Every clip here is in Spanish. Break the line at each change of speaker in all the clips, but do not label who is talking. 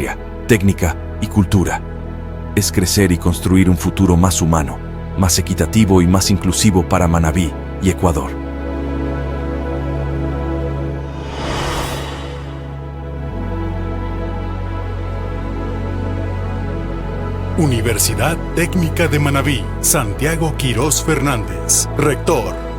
industria, técnica y cultura. Es crecer y construir un futuro más humano, más equitativo y más inclusivo para Manabí y Ecuador.
Universidad Técnica de Manabí, Santiago Quirós Fernández, Rector.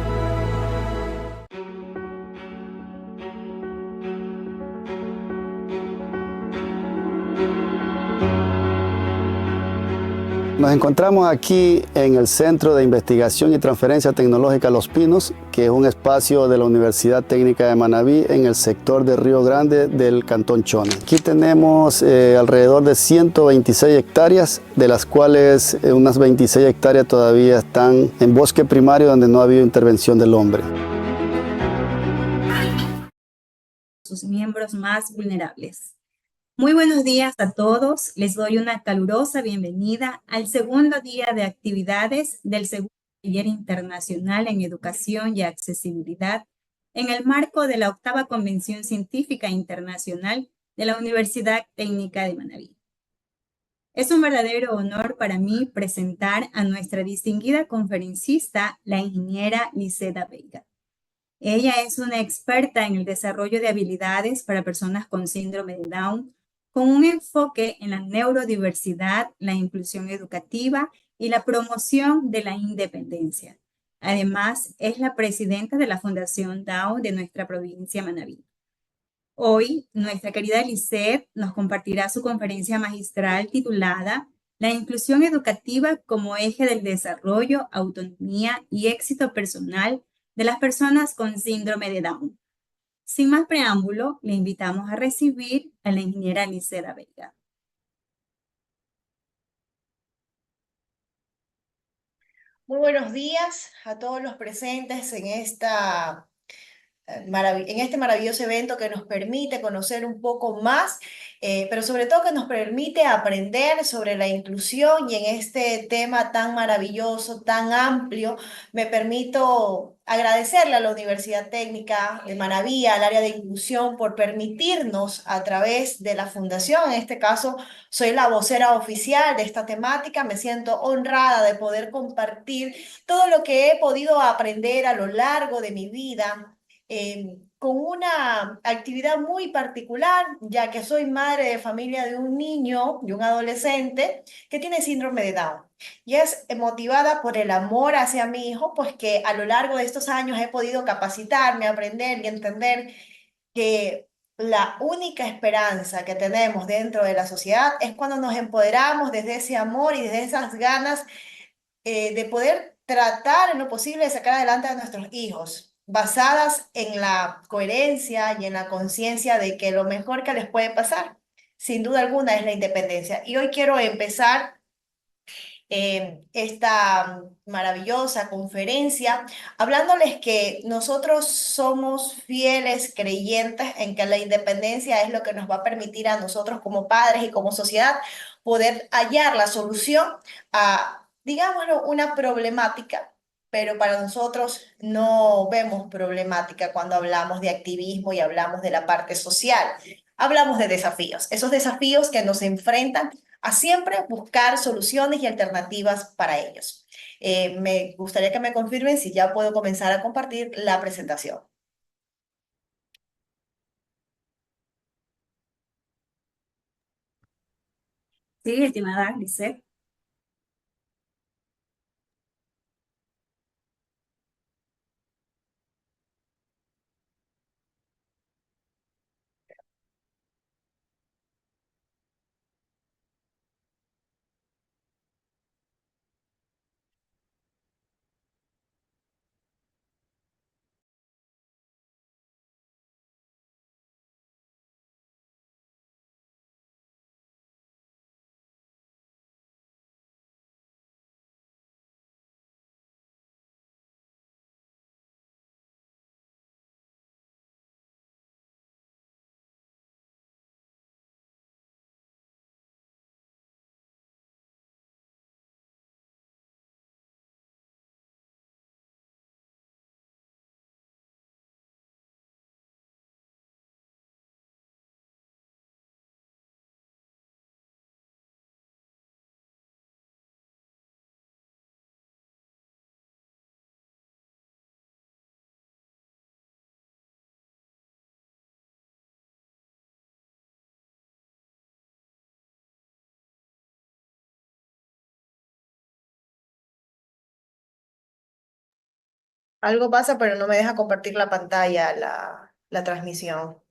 Nos encontramos aquí en el Centro de Investigación y Transferencia Tecnológica Los Pinos, que es un espacio de la Universidad Técnica de Manabí en el sector de Río Grande del Cantón Chone. Aquí tenemos alrededor de 126 hectáreas, de las cuales unas 26 hectáreas todavía están en bosque primario donde no ha habido intervención del hombre.
Sus miembros más vulnerables. Muy buenos días a todos. Les doy una calurosa bienvenida al segundo día de actividades del segundo taller internacional en educación y accesibilidad en el marco de la 8ª Convención Científica Internacional de la Universidad Técnica de Manabí. Es un verdadero honor para mí presentar a nuestra distinguida conferencista, la ingeniera Liseda Veiga. Ella es una experta en el desarrollo de habilidades para personas con síndrome de Down, con un enfoque en la neurodiversidad, la inclusión educativa y la promoción de la independencia. Además, es la presidenta de la Fundación Down de nuestra provincia Manabí. Hoy, nuestra querida Lisette nos compartirá su conferencia magistral titulada La inclusión educativa como eje del desarrollo, autonomía y éxito personal de las personas con síndrome de Down. Sin más preámbulo, le invitamos a recibir a la ingeniera Liseda Veiga.
Muy buenos días a todos los presentes en este maravilloso evento que nos permite conocer un poco más, pero sobre todo que nos permite aprender sobre la inclusión y en este tema tan maravilloso, tan amplio. Me permito agradecerle a la Universidad Técnica de Manabí, al área de inclusión, por permitirnos a través de la fundación, en este caso soy la vocera oficial de esta temática, me siento honrada de poder compartir todo lo que he podido aprender a lo largo de mi vida con una actividad muy particular, ya que soy madre de familia de un niño, de un adolescente que tiene síndrome de Down. Y es motivada por el amor hacia mi hijo, pues que a lo largo de estos años he podido capacitarme, aprender y entender que la única esperanza que tenemos dentro de la sociedad es cuando nos empoderamos desde ese amor y desde esas ganas de poder tratar en lo posible de sacar adelante a nuestros hijos, basadas en la coherencia y en la conciencia de que lo mejor que les puede pasar, sin duda alguna, es la independencia. Y hoy quiero empezar esta maravillosa conferencia hablándoles que nosotros somos fieles creyentes en que la independencia es lo que nos va a permitir a nosotros como padres y como sociedad poder hallar la solución a, digámoslo, una problemática, pero para nosotros no vemos problemática cuando hablamos de activismo y hablamos de la parte social. Hablamos de desafíos, esos desafíos que nos enfrentan a siempre buscar soluciones y alternativas para ellos. Me gustaría que me confirmen si ya puedo comenzar a compartir la presentación.
Sí, estimada Lisette.
Algo pasa, pero no me deja compartir la pantalla, la transmisión.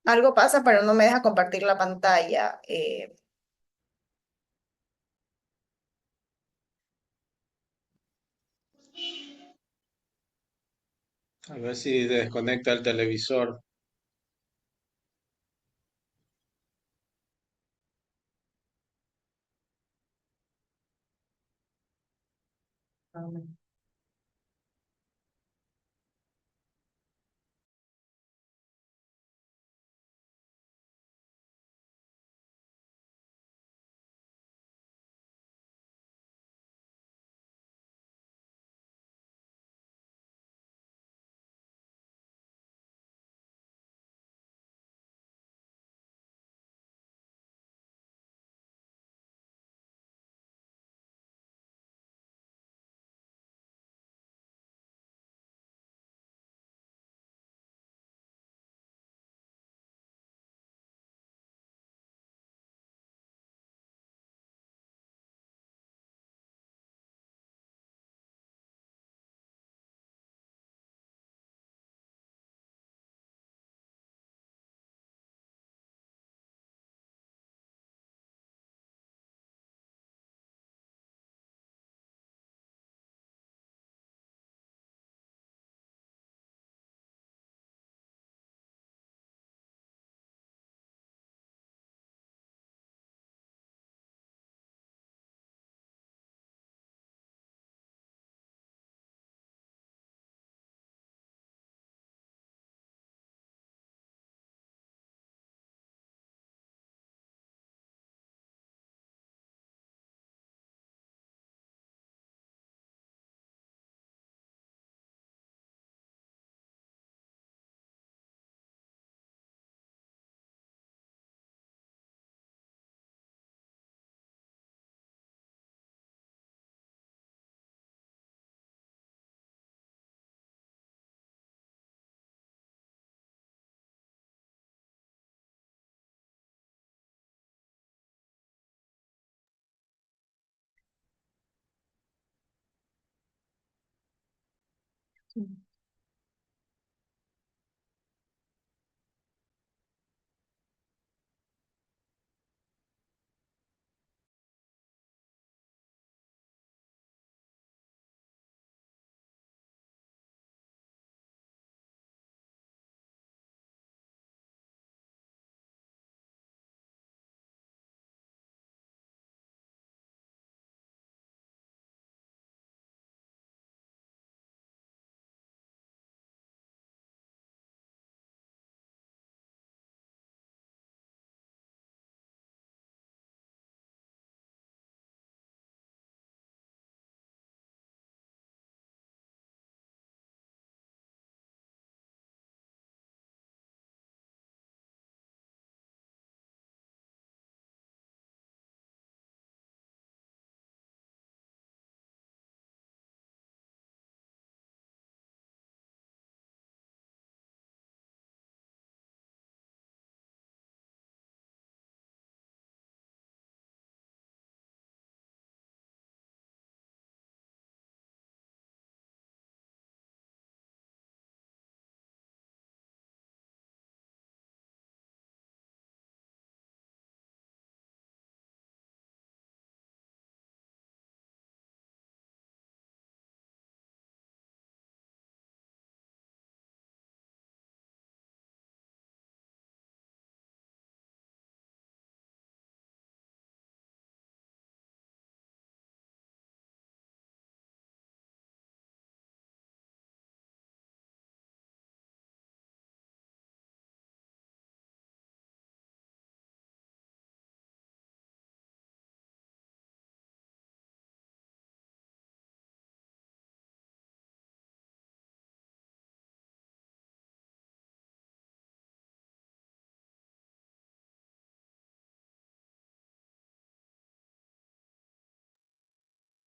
Algo pasa, pero no me deja compartir la pantalla.
A ver si desconecta el televisor.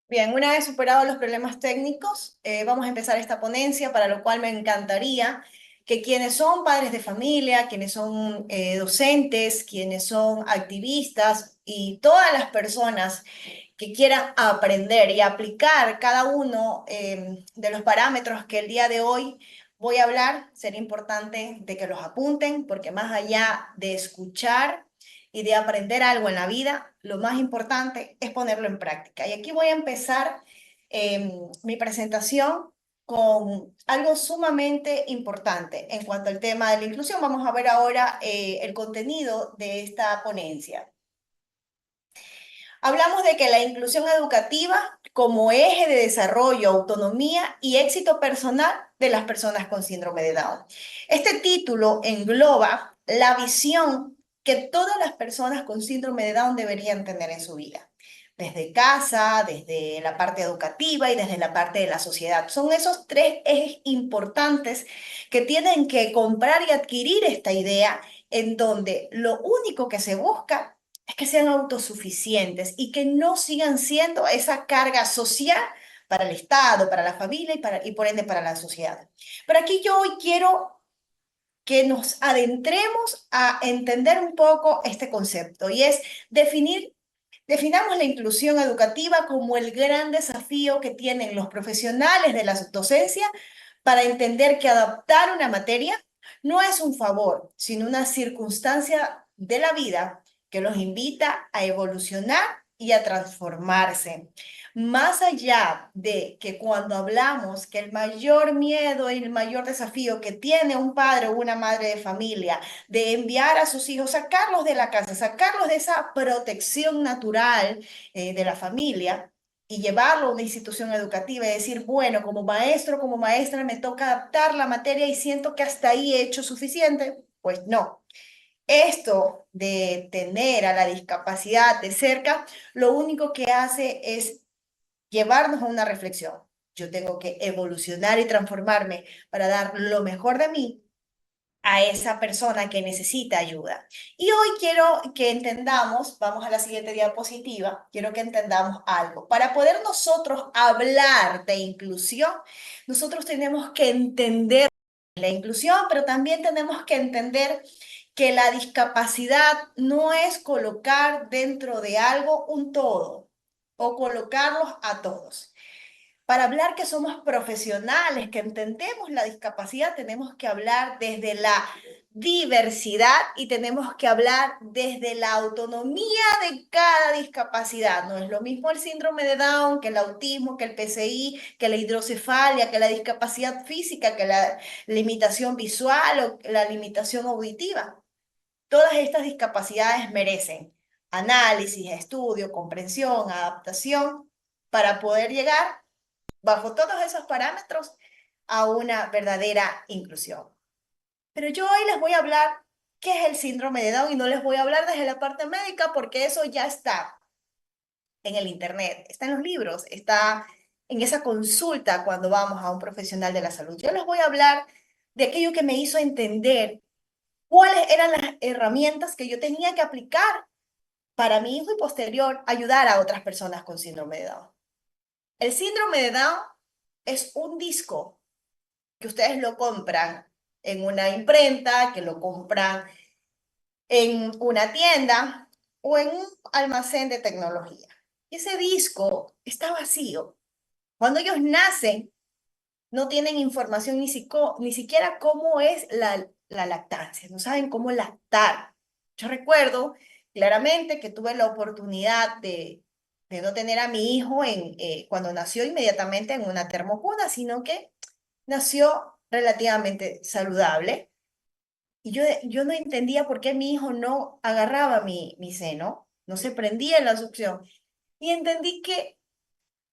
Bien, una vez superados los problemas técnicos, vamos a empezar esta ponencia, para lo cual me encantaría que quienes son padres de familia, quienes son docentes, quienes son activistas y todas las personas que quieran aprender y aplicar cada uno de los parámetros que el día de hoy voy a hablar, sería importante de que los apunten, porque más allá de escuchar y de aprender algo en la vida, lo más importante es ponerlo en práctica. Y aquí voy a empezar mi presentación con algo sumamente importante en cuanto al tema de la inclusión. Vamos a ver ahora el contenido de esta ponencia. Hablamos de que la inclusión educativa como eje de desarrollo, autonomía y éxito personal de las personas con síndrome de Down. Este título engloba la visión que todas las personas con síndrome de Down deberían tener en su vida, desde casa, desde la parte educativa y desde la parte de la sociedad. Son esos tres ejes importantes que tienen que comprar y adquirir esta idea, en donde lo único que se busca es que sean autosuficientes y que no sigan siendo esa carga social para el Estado, para la familia y por ende para la sociedad. Pero aquí yo hoy quiero que nos adentremos a entender un poco este concepto, y es definamos la inclusión educativa como el gran desafío que tienen los profesionales de la docencia para entender que adaptar una materia no es un favor, sino una circunstancia de la vida que los invita a evolucionar y a transformarse. Más allá de que cuando hablamos que el mayor miedo y el mayor desafío que tiene un padre o una madre de familia de enviar a sus hijos, sacarlos de la casa, sacarlos de esa protección natural de la familia y llevarlo a una institución educativa y decir, bueno, como maestro, como maestra, me toca adaptar la materia y siento que hasta ahí he hecho suficiente, pues no. Esto de tener a la discapacidad de cerca, lo único que hace es llevarnos a una reflexión. Yo tengo que evolucionar y transformarme para dar lo mejor de mí a esa persona que necesita ayuda. Y hoy quiero que entendamos, vamos a la siguiente diapositiva, quiero que entendamos algo. Para poder nosotros hablar de inclusión, nosotros tenemos que entender la inclusión, pero también tenemos que entender que la discapacidad no es colocar dentro de algo un todo o colocarlos a todos. Para hablar que somos profesionales, que entendemos la discapacidad, tenemos que hablar desde la diversidad y tenemos que hablar desde la autonomía de cada discapacidad. No es lo mismo el síndrome de Down, que el autismo, que el PCI, que la hidrocefalia, que la discapacidad física, que la limitación visual o la limitación auditiva. Todas estas discapacidades merecen análisis, estudio, comprensión, adaptación para poder llegar bajo todos esos parámetros a una verdadera inclusión. Pero yo hoy les voy a hablar qué es el síndrome de Down y no les voy a hablar desde la parte médica, porque eso ya está en el internet, está en los libros, está en esa consulta cuando vamos a un profesional de la salud. Yo les voy a hablar de aquello que me hizo entender cuáles eran las herramientas que yo tenía que aplicar para mi hijo y posterior ayudar a otras personas con síndrome de Down. El síndrome de Down es un disco que ustedes lo compran en una imprenta, que lo compran en una tienda o en un almacén de tecnología. Y ese disco está vacío. Cuando ellos nacen, no tienen información ni siquiera cómo es la lactancia, no saben cómo lactar. Yo recuerdo claramente que tuve la oportunidad de no tener a mi hijo cuando nació inmediatamente en una termocuna, sino que nació relativamente saludable. Y yo no entendía por qué mi hijo no agarraba mi seno, no se prendía en la succión. Y entendí que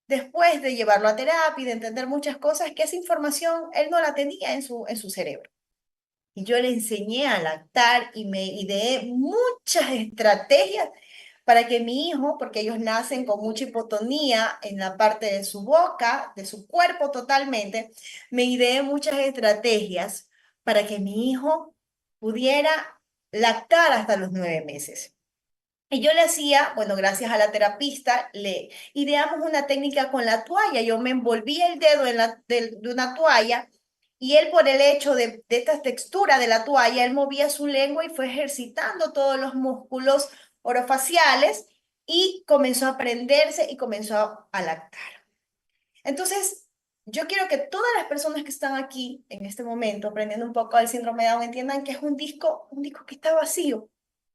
después de llevarlo a terapia y de entender muchas cosas, que esa información él no la tenía en su cerebro. Y yo le enseñé a lactar y me ideé muchas estrategias para que mi hijo, porque ellos nacen con mucha hipotonía en la parte de su boca, de su cuerpo totalmente, me ideé muchas estrategias para que mi hijo pudiera lactar hasta los 9 meses. Y yo le hacía, bueno, gracias a la terapista, le ideamos una técnica con la toalla. Yo me envolvía el dedo de una toalla y él por el hecho de esta textura de la toalla, él movía su lengua y fue ejercitando todos los músculos orofaciales y comenzó a aprenderse y comenzó a lactar. Entonces, yo quiero que todas las personas que están aquí en este momento aprendiendo un poco del síndrome de Down entiendan que es un disco que está vacío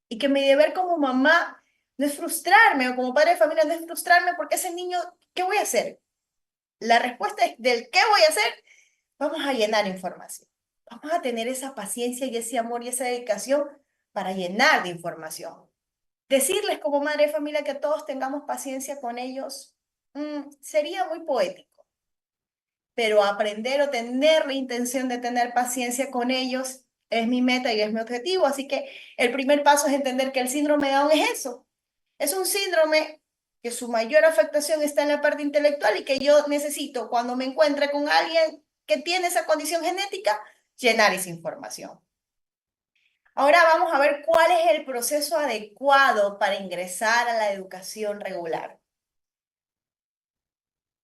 y que mi deber como mamá no es frustrarme o como padre de familia no es frustrarme porque ese niño, ¿qué voy a hacer? La respuesta es del ¿qué voy a hacer? Vamos a llenar información. Vamos a tener esa paciencia y ese amor y esa dedicación para llenar de información. Decirles como madre de familia que todos tengamos paciencia con ellos sería muy poético, pero aprender o tener la intención de tener paciencia con ellos es mi meta y es mi objetivo. Así que el primer paso es entender que el síndrome de Down es eso. Es un síndrome que su mayor afectación está en la parte intelectual y que yo necesito, cuando me encuentre con alguien que tiene esa condición genética, llenar esa información. Ahora vamos a ver cuál es el proceso adecuado para ingresar a la educación regular.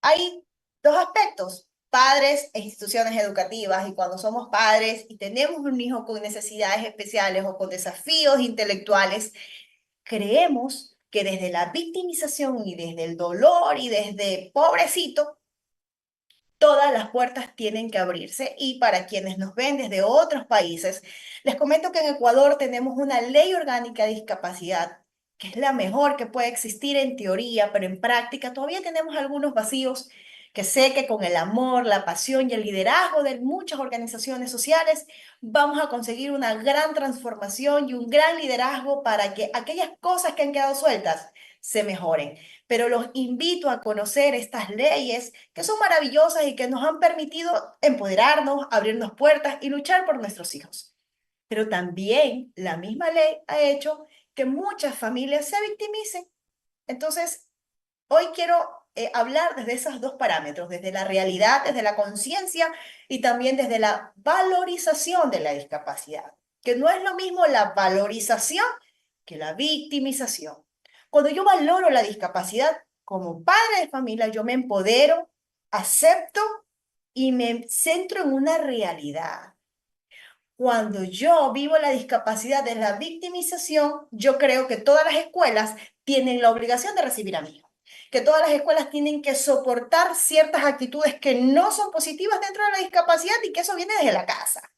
Hay dos aspectos, padres e instituciones educativas, y cuando somos padres y tenemos un hijo con necesidades especiales o con desafíos intelectuales, creemos que desde la victimización y desde el dolor y desde pobrecito, todas las puertas tienen que abrirse. Y para quienes nos ven desde otros países, les comento que en Ecuador tenemos una ley orgánica de discapacidad, que es la mejor que puede existir en teoría, pero en práctica todavía tenemos algunos vacíos que sé que con el amor, la pasión y el liderazgo de muchas organizaciones sociales vamos a conseguir una gran transformación y un gran liderazgo para que aquellas cosas que han quedado sueltas se mejoren. Pero los invito a conocer estas leyes que son maravillosas y que nos han permitido empoderarnos, abrirnos puertas y luchar por nuestros hijos. Pero también la misma ley ha hecho que muchas familias se victimicen. Entonces, hoy quiero hablar desde esos dos parámetros, desde la realidad, desde la conciencia y también desde la valorización de la discapacidad, que no es lo mismo la valorización que la victimización. Cuando yo valoro la discapacidad como padre de familia, yo me empodero, acepto y me centro en una realidad. Cuando yo vivo la discapacidad de la victimización, yo creo que todas las escuelas tienen la obligación de recibir a mi hijo, que todas las escuelas tienen que soportar ciertas actitudes que no son positivas dentro de la discapacidad y que eso viene desde la casa.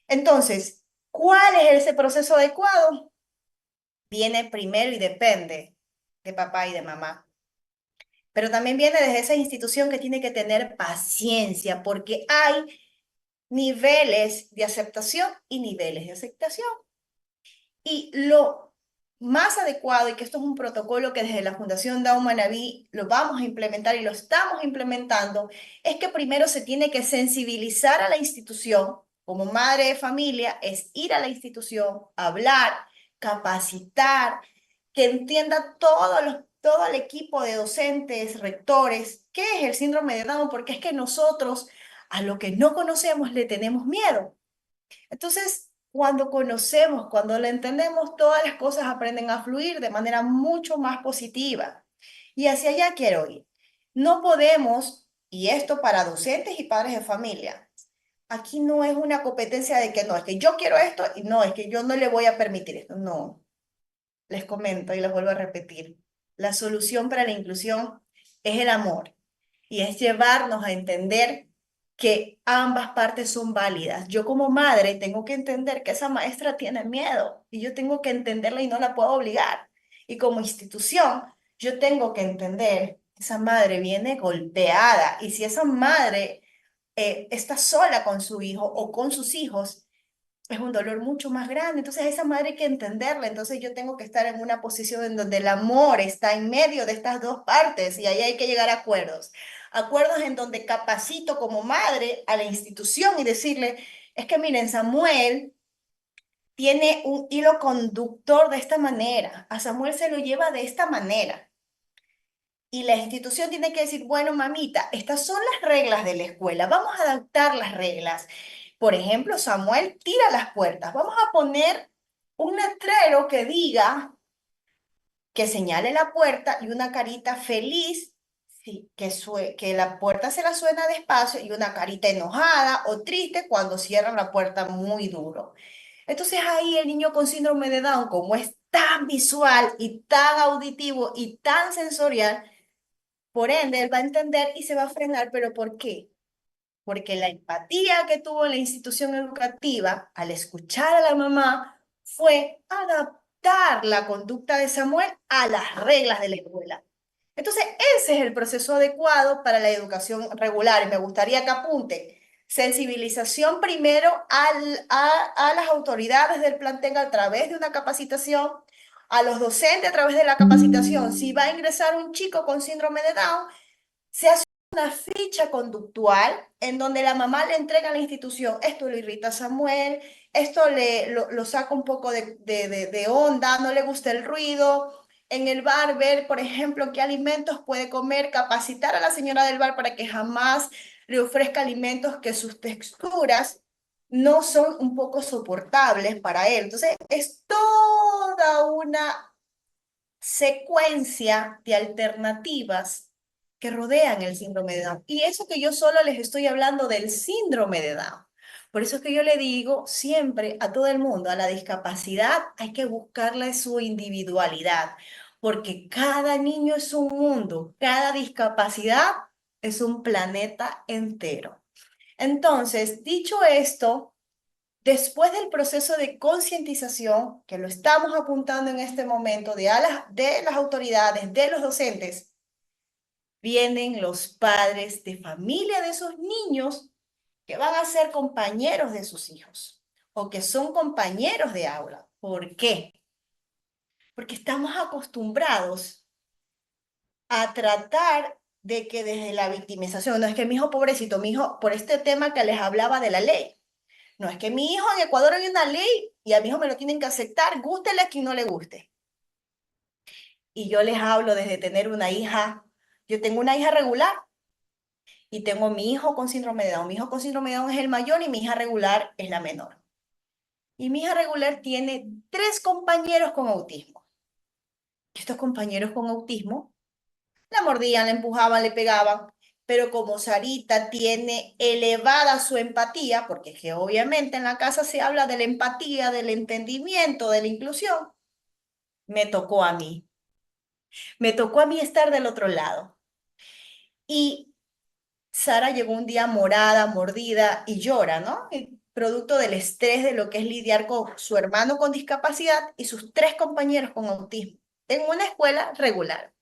Entonces, ¿cuál es ese proceso adecuado? Viene primero y depende de papá y de mamá. Pero también viene desde esa institución que tiene que tener paciencia porque hay niveles de aceptación y niveles de aceptación. Y lo más adecuado, y que esto es un protocolo que desde la Fundación Down Manabí lo vamos a implementar y lo estamos implementando, es que primero se tiene que sensibilizar a la institución. Como madre de familia, es ir a la institución, hablar, capacitar, que entienda todo el equipo de docentes, rectores, qué es el síndrome de Down, porque es que nosotros a lo que no conocemos le tenemos miedo. Entonces, cuando conocemos, cuando lo entendemos, todas las cosas aprenden a fluir de manera mucho más positiva. Y hacia allá quiero ir. No podemos, y esto para docentes y padres de familia, aquí no es una competencia de que no, es que yo quiero esto y no, es que yo no le voy a permitir esto. No, les comento y les vuelvo a repetir. La solución para la inclusión es el amor y es llevarnos a entender que ambas partes son válidas. Yo como madre tengo que entender que esa maestra tiene miedo y yo tengo que entenderla y no la puedo obligar. Y como institución, yo tengo que entender que esa madre viene golpeada y si esa madre está sola con su hijo o con sus hijos, es un dolor mucho más grande. Entonces, esa madre hay que entenderla. Entonces, yo tengo que estar en una posición en donde el amor está en medio de estas dos partes y ahí hay que llegar a acuerdos. Acuerdos en donde capacito como madre a la institución y decirle, es que miren, Samuel tiene un hilo conductor de esta manera. A Samuel se lo lleva de esta manera. Y la institución tiene que decir, bueno, mamita, estas son las reglas de la escuela, vamos a adaptar las reglas. Por ejemplo, Samuel tira las puertas, vamos a poner un letrero que diga que señale la puerta y una carita feliz, sí, que la puerta se la suena despacio y una carita enojada o triste cuando cierran la puerta muy duro. Entonces ahí el niño con síndrome de Down, como es tan visual y tan auditivo y tan sensorial, por ende él va a entender y se va a frenar, pero ¿por qué? Porque la empatía que tuvo la institución educativa al escuchar a la mamá fue adaptar la conducta de Samuel a las reglas de la escuela. Entonces, ese es el proceso adecuado para la educación regular y me gustaría que apunte. Sensibilización primero a las autoridades del plantel a través de una capacitación, a los docentes a través de la capacitación. Si va a ingresar un chico con síndrome de Down, se hace una ficha conductual en donde la mamá le entrega a la institución, esto le irrita a Samuel, esto lo saca un poco de onda, no le gusta el ruido. En el bar, ver, por ejemplo, qué alimentos puede comer, capacitar a la señora del bar para que jamás le ofrezca alimentos que sus texturas no son un poco soportables para él. Entonces, es toda una secuencia de alternativas que rodean el síndrome de Down. Y eso que yo solo les estoy hablando del síndrome de Down. Por eso es que yo le digo siempre a todo el mundo, a la discapacidad hay que buscarle su individualidad, porque cada niño es un mundo, cada discapacidad es un planeta entero. Entonces, dicho esto, después del proceso de concientización, que lo estamos apuntando en este momento, de las autoridades, de los docentes, vienen los padres de familia de esos niños que van a ser compañeros de sus hijos o que son compañeros de aula. ¿Por qué? Porque estamos acostumbrados a tratar de que desde la victimización, no es que mi hijo pobrecito, mi hijo, por este tema que les hablaba de la ley, no es que mi hijo en Ecuador hay una ley y a mi hijo me lo tienen que aceptar, gústele a quien no le guste. Y yo les hablo desde tener una hija, yo tengo una hija regular y tengo mi hijo con síndrome de Down. Mi hijo con síndrome de Down es el mayor y mi hija regular es la menor. Y mi hija regular tiene 3 compañeros con autismo. Estos compañeros con autismo la mordían, la empujaban, le pegaban, pero como Sarita tiene elevada su empatía, porque es que obviamente en la casa se habla de la empatía, del entendimiento, de la inclusión, me tocó a mí. Me tocó a mí estar del otro lado. Y Sara llegó un día morada, mordida y llora, ¿no? Producto del estrés de lo que es lidiar con su hermano con discapacidad y sus 3 compañeros con autismo en una escuela regular.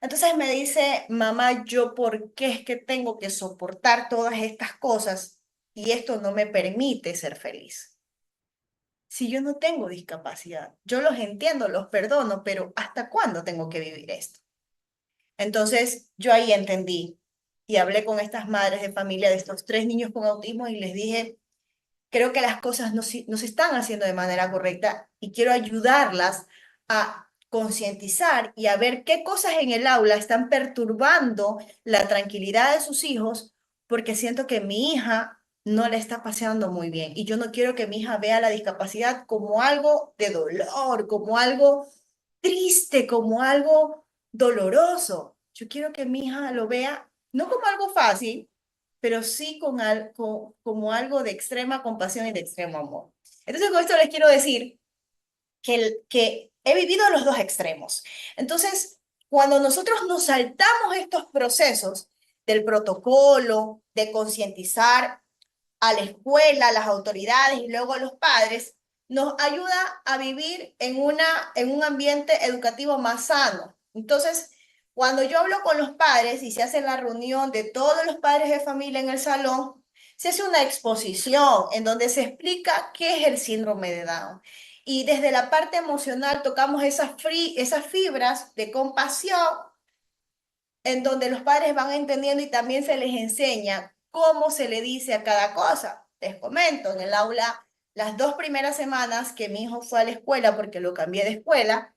Entonces me dice, mamá, ¿yo por qué es que tengo que soportar todas estas cosas y esto no me permite ser feliz? Si yo no tengo discapacidad, yo los entiendo, los perdono, pero ¿hasta cuándo tengo que vivir esto? Entonces yo ahí entendí y hablé con estas madres de familia de estos 3 niños con autismo y les dije, creo que las cosas no se están haciendo de manera correcta y quiero ayudarlas a concientizar y a ver qué cosas en el aula están perturbando la tranquilidad de sus hijos, porque siento que mi hija no la está paseando muy bien y yo no quiero que mi hija vea la discapacidad como algo de dolor, como algo triste, como algo doloroso. Yo quiero que mi hija lo vea no como algo fácil, pero sí como algo de extrema compasión y de extremo amor. Entonces, con esto les quiero decir que he vivido los 2 extremos. Entonces, cuando nosotros nos saltamos estos procesos del protocolo, de concientizar a la escuela, a las autoridades y luego a los padres, nos ayuda a vivir en un ambiente educativo más sano. Entonces, cuando yo hablo con los padres y se hace la reunión de todos los padres de familia en el salón, se hace una exposición en donde se explica qué es el síndrome de Down. Y desde la parte emocional tocamos esas fibras de compasión en donde los padres van entendiendo y también se les enseña cómo se le dice a cada cosa. Les comento, en el aula, las 2 primeras semanas que mi hijo fue a la escuela, porque lo cambié de escuela,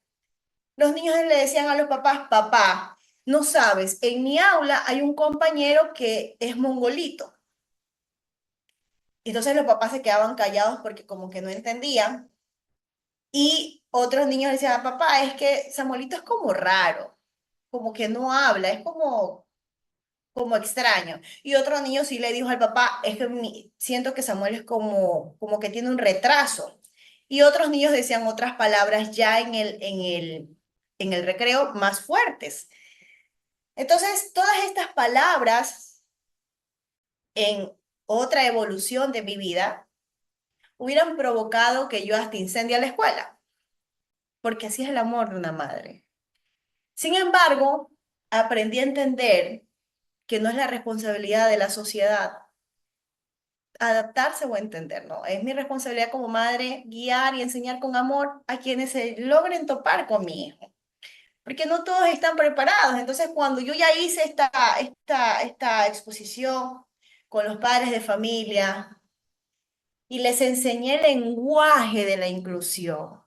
los niños le decían a los papás, papá, no sabes, en mi aula hay un compañero que es mongolito. Entonces los papás se quedaban callados porque como que no entendían. Y Otros niños decían, papá, es que Samuelito es como raro, como que no habla, es como extraño. Y otro niño sí le dijo al papá, es que siento que Samuel es como que tiene un retraso. Y otros niños decían otras palabras ya en el recreo más fuertes. Entonces, todas estas palabras en otra evolución de mi vida hubieran provocado que yo hasta incendie la escuela, porque así es el amor de una madre. Sin embargo, aprendí a entender que no es la responsabilidad de la sociedad adaptarse o entender, ¿no? Es mi responsabilidad como madre guiar y enseñar con amor a quienes se logren topar con mi hijo, porque no todos están preparados. Entonces, cuando yo ya hice esta exposición con los padres de familia y les enseñé el lenguaje de la inclusión,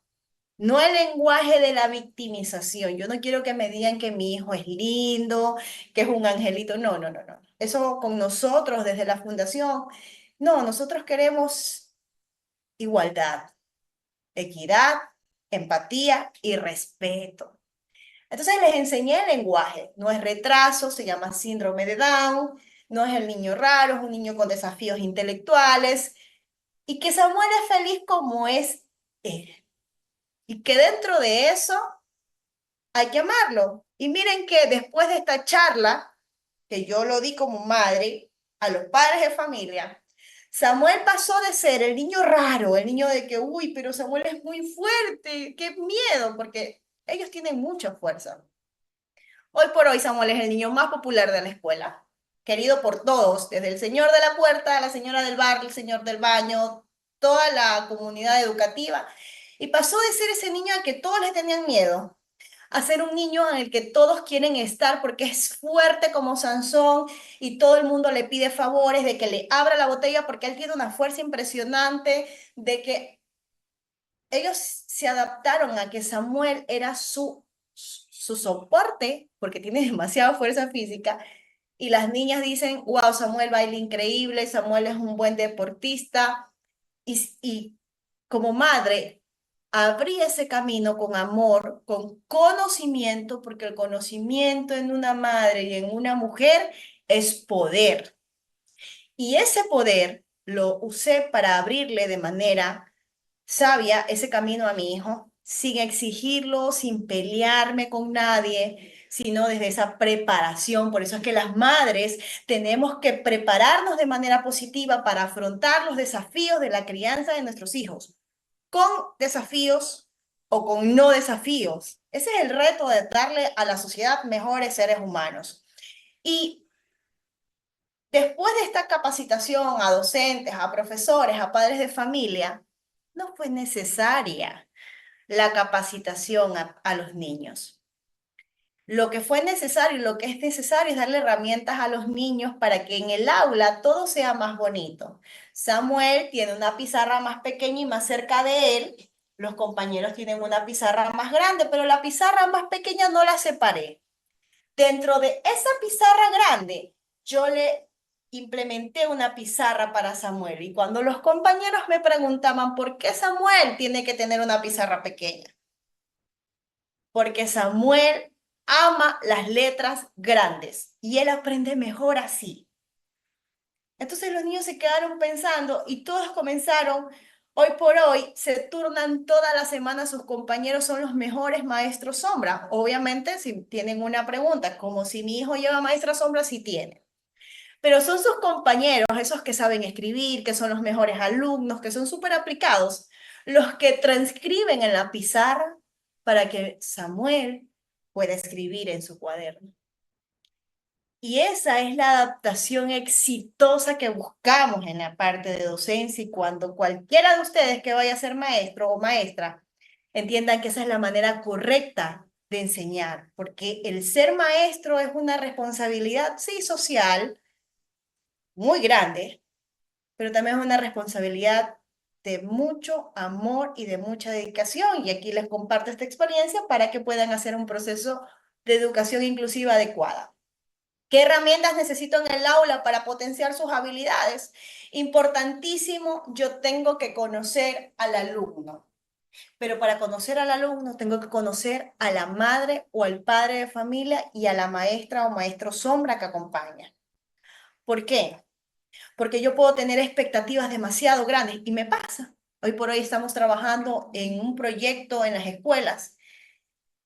no el lenguaje de la victimización. Yo no quiero que me digan que mi hijo es lindo, que es un angelito. No, no, no, no. Eso con nosotros desde la fundación. No, nosotros queremos igualdad, equidad, empatía y respeto. Entonces les enseñé el lenguaje. No es retraso, se llama síndrome de Down. No es el niño raro, es un niño con desafíos intelectuales. Y que Samuel es feliz como es él. Y que dentro de eso hay que amarlo. Y miren que después de esta charla, que yo lo di como madre a los padres de familia, Samuel pasó de ser el niño raro, el niño de que, uy, pero Samuel es muy fuerte, qué miedo, porque ellos tienen mucha fuerza. Hoy por hoy Samuel es el niño más popular de la escuela, querido por todos, desde el señor de la puerta, la señora del bar, el señor del baño, toda la comunidad educativa, y pasó de ser ese niño al que todos le tenían miedo a ser un niño en el que todos quieren estar porque es fuerte como Sansón y todo el mundo le pide favores de que le abra la botella porque él tiene una fuerza impresionante, de que ellos se adaptaron a que Samuel era su soporte porque tiene demasiada fuerza física y las niñas dicen, wow, Samuel baila increíble, Samuel es un buen deportista y como madre abrí ese camino con amor, con conocimiento, porque el conocimiento en una madre y en una mujer es poder. Y ese poder lo usé para abrirle de manera sabia ese camino a mi hijo, sin exigirlo, sin pelearme con nadie, sino desde esa preparación. Por eso es que las madres tenemos que prepararnos de manera positiva para afrontar los desafíos de la crianza de nuestros hijos con desafíos o con no desafíos. Ese es el reto de darle a la sociedad mejores seres humanos. Y después de esta capacitación a docentes, a profesores, a padres de familia, no fue necesaria la capacitación a los niños. Lo que fue necesario y lo que es necesario es darle herramientas a los niños para que en el aula todo sea más bonito. Samuel tiene una pizarra más pequeña y más cerca de él. Los compañeros tienen una pizarra más grande, pero la pizarra más pequeña no la separé. Dentro de esa pizarra grande, yo le implementé una pizarra para Samuel. Y cuando los compañeros me preguntaban por qué Samuel tiene que tener una pizarra pequeña, porque Samuel ama las letras grandes y él aprende mejor así. Entonces los niños se quedaron pensando y todos comenzaron, hoy por hoy se turnan toda la semana, sus compañeros son los mejores maestros sombra. Obviamente si tienen una pregunta, como si mi hijo lleva maestra sombra, sí tiene. Pero son sus compañeros, esos que saben escribir, que son los mejores alumnos, que son súper aplicados, los que transcriben en la pizarra para que Samuel pueda escribir en su cuaderno. Y esa es la adaptación exitosa que buscamos en la parte de docencia y cuando cualquiera de ustedes que vaya a ser maestro o maestra entiendan que esa es la manera correcta de enseñar, porque el ser maestro es una responsabilidad, sí, social, muy grande, pero también es una responsabilidad de mucho amor y de mucha dedicación. Y aquí les comparto esta experiencia para que puedan hacer un proceso de educación inclusiva adecuada. ¿Qué herramientas necesito en el aula para potenciar sus habilidades? Importantísimo, yo tengo que conocer al alumno. Pero para conocer al alumno tengo que conocer a la madre o al padre de familia y a la maestra o maestro sombra que acompaña. ¿Por qué? Porque yo puedo tener expectativas demasiado grandes y me pasa. Hoy por hoy estamos trabajando en un proyecto en las escuelas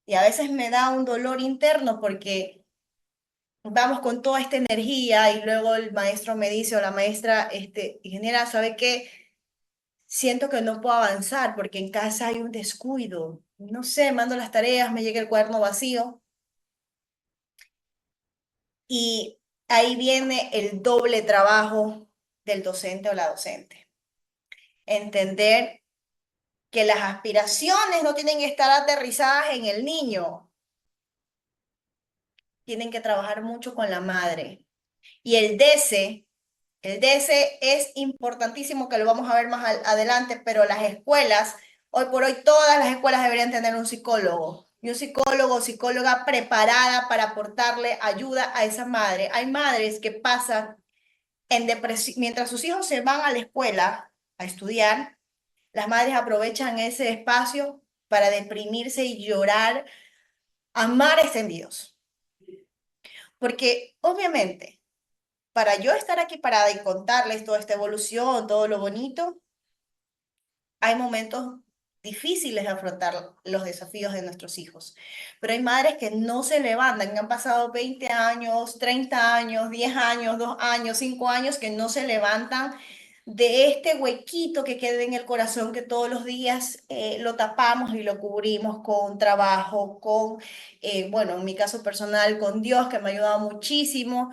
y a veces me da un dolor interno porque vamos con toda esta energía y luego el maestro me dice o la maestra, ingeniera, ¿sabe qué? Siento que no puedo avanzar porque en casa hay un descuido. No sé, mando las tareas, me llega el cuaderno vacío y ahí viene el doble trabajo del docente o la docente. Entender que las aspiraciones no tienen que estar aterrizadas en el niño, tienen que trabajar mucho con la madre. Y el DC es importantísimo que lo vamos a ver más adelante, pero las escuelas, hoy por hoy todas las escuelas deberían tener un psicólogo y un psicólogo o psicóloga preparada para aportarle ayuda a esa madre. Hay madres que pasan en depresión, mientras sus hijos se van a la escuela a estudiar, las madres aprovechan ese espacio para deprimirse y llorar a mar extendidos. Porque obviamente, para yo estar aquí parada y contarles toda esta evolución, todo lo bonito, hay momentos difíciles de afrontar los desafíos de nuestros hijos. Pero hay madres que no se levantan, que han pasado 20 años, 30 años, 10 años, 2 años, 5 años, que no se levantan de este huequito que queda en el corazón que todos los días lo tapamos y lo cubrimos con trabajo, con, bueno, en mi caso personal, con Dios, que me ha ayudado muchísimo,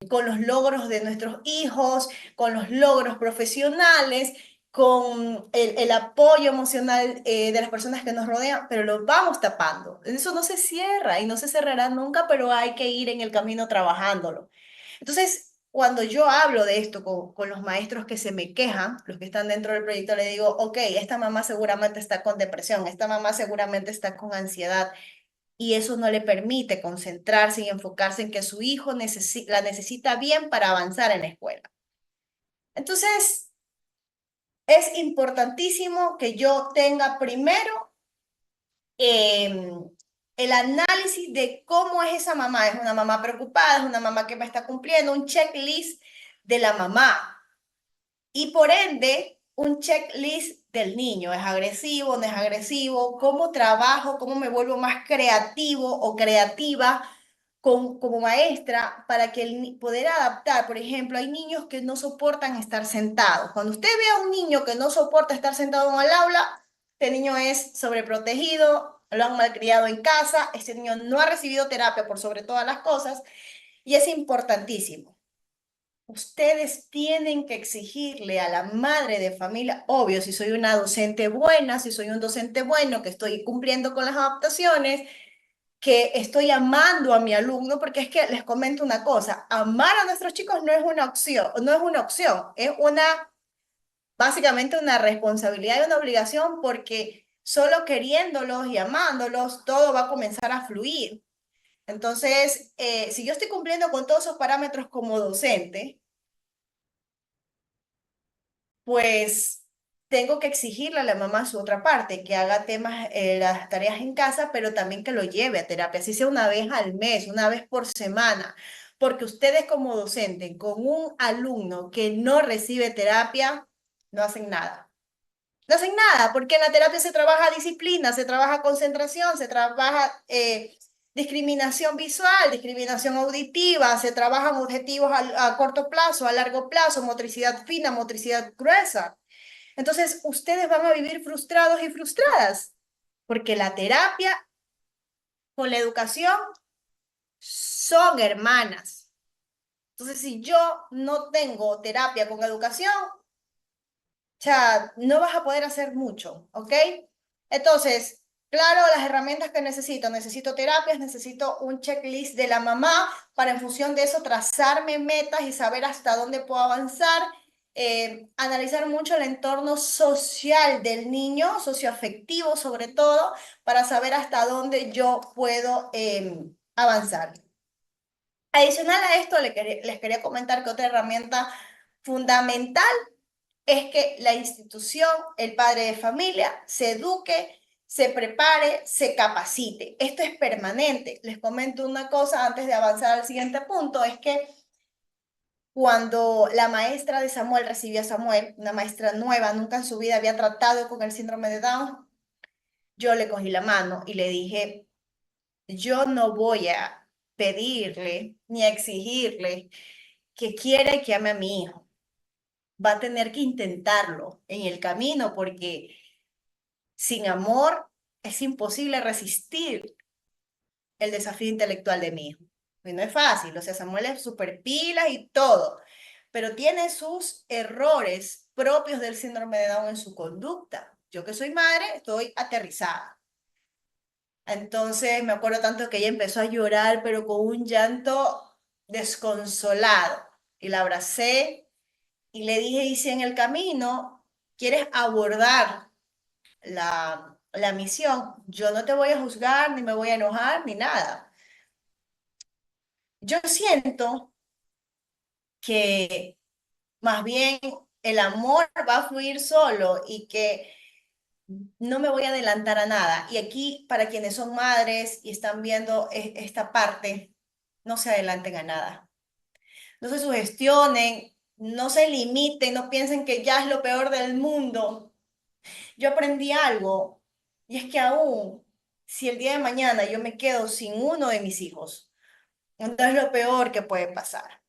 con los logros de nuestros hijos, con los logros profesionales, con el apoyo emocional de las personas que nos rodean, pero lo vamos tapando. Eso no se cierra y no se cerrará nunca, pero hay que ir en el camino trabajándolo. Entonces, cuando yo hablo de esto con los maestros que se me quejan, los que están dentro del proyecto, le digo, ok, esta mamá seguramente está con depresión, esta mamá seguramente está con ansiedad y eso no le permite concentrarse y enfocarse en que su hijo la necesita bien para avanzar en la escuela. Entonces, es importantísimo que yo tenga primero el análisis de cómo es esa mamá. ¿Es una mamá preocupada? ¿Es una mamá que me está cumpliendo? Un checklist de la mamá. Y por ende, un checklist del niño. ¿Es agresivo? ¿No es agresivo? ¿Cómo trabajo? ¿Cómo me vuelvo más creativo o creativa como maestra para que poder adaptar? Por ejemplo, hay niños que no soportan estar sentados. Cuando usted ve a un niño que no soporta estar sentado en el aula, este niño es sobreprotegido, lo han malcriado en casa, este niño no ha recibido terapia por sobre todas las cosas y es importantísimo. Ustedes tienen que exigirle a la madre de familia, obvio, si soy una docente buena, si soy un docente bueno, que estoy cumpliendo con las adaptaciones, que estoy amando a mi alumno, porque es que les comento una cosa, amar a nuestros chicos no es una opción, es básicamente una responsabilidad y una obligación, porque solo queriéndolos y amándolos, todo va a comenzar a fluir. Entonces, si yo estoy cumpliendo con todos esos parámetros como docente, pues tengo que exigirle a la mamá su otra parte, que haga temas, las tareas en casa, pero también que lo lleve a terapia, así sea una vez al mes, una vez por semana, porque ustedes como docente, con un alumno que no recibe terapia, no hacen nada. No hacen nada, porque en la terapia se trabaja disciplina, se trabaja concentración, se trabaja discriminación visual, discriminación auditiva, se trabajan objetivos a corto plazo, a largo plazo, motricidad fina, motricidad gruesa. Entonces, ustedes van a vivir frustrados y frustradas, porque la terapia con la educación son hermanas. Entonces, si yo no tengo terapia con educación, sea, no vas a poder hacer mucho, ¿ok? Entonces, claro, las herramientas que necesito. Necesito terapias, necesito un checklist de la mamá para en función de eso trazarme metas y saber hasta dónde puedo avanzar. Analizar mucho el entorno social del niño, socioafectivo sobre todo, para saber hasta dónde yo puedo avanzar. Adicional a esto, les quería comentar que otra herramienta fundamental es que la institución, el padre de familia, se eduque, se prepare, se capacite. Esto es permanente. Les comento una cosa antes de avanzar al siguiente punto, es que cuando la maestra de Samuel recibió a Samuel, una maestra nueva, nunca en su vida había tratado con el síndrome de Down, yo le cogí la mano y le dije, yo no voy a pedirle ni a exigirle que quiera y que ame a mi hijo. Va a tener que intentarlo en el camino porque sin amor es imposible resistir el desafío intelectual de mi hijo. Y no es fácil, o sea, Samuel es súper pila y todo, pero tiene sus errores propios del síndrome de Down en su conducta. Yo que soy madre, estoy aterrizada. Entonces me acuerdo tanto que ella empezó a llorar, pero con un llanto desconsolado. Y la abracé y le dije, y si en el camino quieres abordar la misión, yo no te voy a juzgar, ni me voy a enojar, ni nada. Yo siento que más bien el amor va a fluir solo y que no me voy a adelantar a nada. Y aquí, para quienes son madres y están viendo esta parte, no se adelanten a nada. No se sugestionen, no se limiten, no piensen que ya es lo peor del mundo. Yo aprendí algo, y es que aún si el día de mañana yo me quedo sin uno de mis hijos, no es lo peor que puede pasar.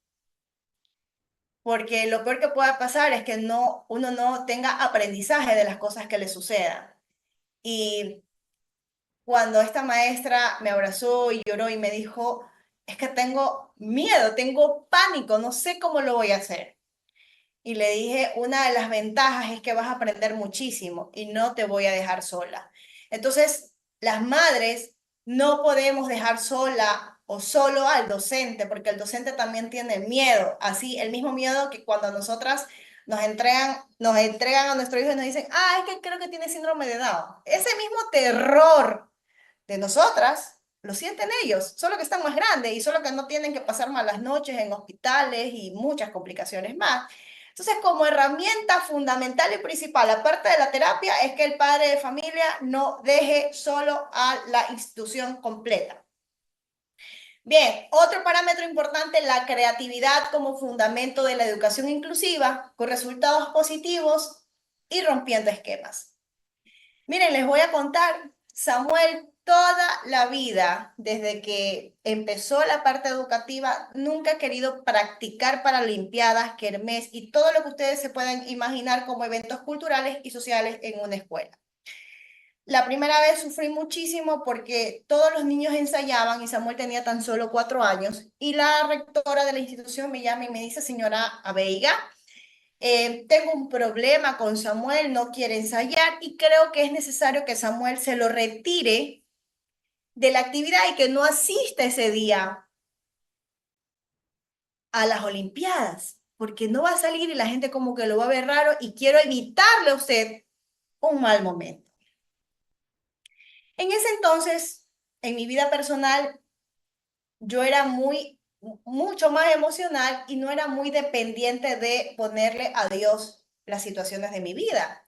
Porque lo peor que puede pasar es que uno no tenga aprendizaje de las cosas que le sucedan. Y cuando esta maestra me abrazó y lloró y me dijo, es que tengo miedo, tengo pánico, no sé cómo lo voy a hacer. Y le dije, una de las ventajas es que vas a aprender muchísimo y no te voy a dejar sola. Entonces, las madres no podemos dejar sola o solo al docente, porque el docente también tiene miedo, así el mismo miedo que cuando nosotras nos entregan a nuestro hijo y nos dicen, ah, es que creo que tiene síndrome de Down. Ese mismo terror de nosotras lo sienten ellos, solo que están más grandes y solo que no tienen que pasar malas noches en hospitales y muchas complicaciones más. Entonces, como herramienta fundamental y principal, aparte de la terapia, es que el padre de familia no deje solo a la institución completa. Bien, otro parámetro importante, la creatividad como fundamento de la educación inclusiva, con resultados positivos y rompiendo esquemas. Miren, les voy a contar, Samuel toda la vida, desde que empezó la parte educativa, nunca ha querido practicar paralimpiadas, kermés y todo lo que ustedes se puedan imaginar como eventos culturales y sociales en una escuela. La primera vez sufrí muchísimo porque todos los niños ensayaban y Samuel tenía tan solo 4 años y la rectora de la institución me llama y me dice, señora Abeiga, tengo un problema con Samuel, no quiere ensayar y creo que es necesario que Samuel se lo retire de la actividad y que no asista ese día a las Olimpiadas, porque no va a salir y la gente como que lo va a ver raro y quiero evitarle a usted un mal momento. En ese entonces, en mi vida personal, yo era mucho más emocional y no era muy dependiente de ponerle a Dios las situaciones de mi vida.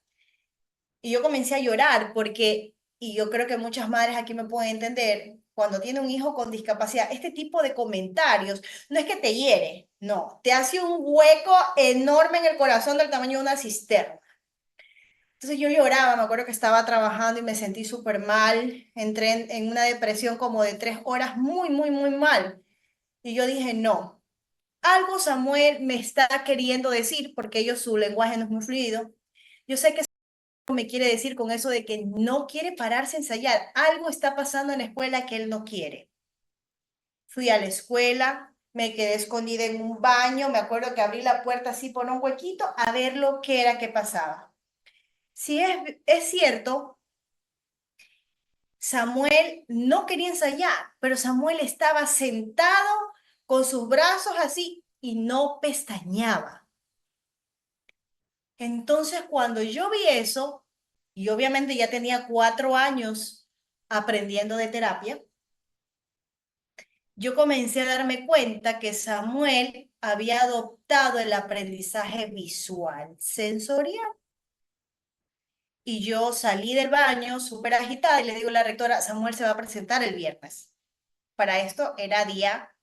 Y yo comencé a llorar porque, y yo creo que muchas madres aquí me pueden entender, cuando tiene un hijo con discapacidad, este tipo de comentarios no es que te hiere, no, te hace un hueco enorme en el corazón del tamaño de una cisterna. Entonces yo lloraba, me acuerdo que estaba trabajando y me sentí súper mal, entré en una depresión como de 3 horas, muy, muy, muy mal. Y yo dije, no, algo Samuel me está queriendo decir, porque su lenguaje no es muy fluido. Yo sé que me quiere decir con eso de que no quiere pararse a ensayar. Algo está pasando en la escuela que él no quiere. Fui a la escuela, me quedé escondida en un baño, me acuerdo que abrí la puerta así por un huequito a ver lo que era que pasaba. Si es cierto, Samuel no quería ensayar, pero Samuel estaba sentado con sus brazos así y no pestañeaba. Entonces, cuando yo vi eso, y obviamente ya tenía 4 años aprendiendo de terapia, yo comencé a darme cuenta que Samuel había adoptado el aprendizaje visual, sensorial. Y yo salí del baño súper agitada y le digo a la rectora, Samuel se va a presentar el viernes. Para esto era día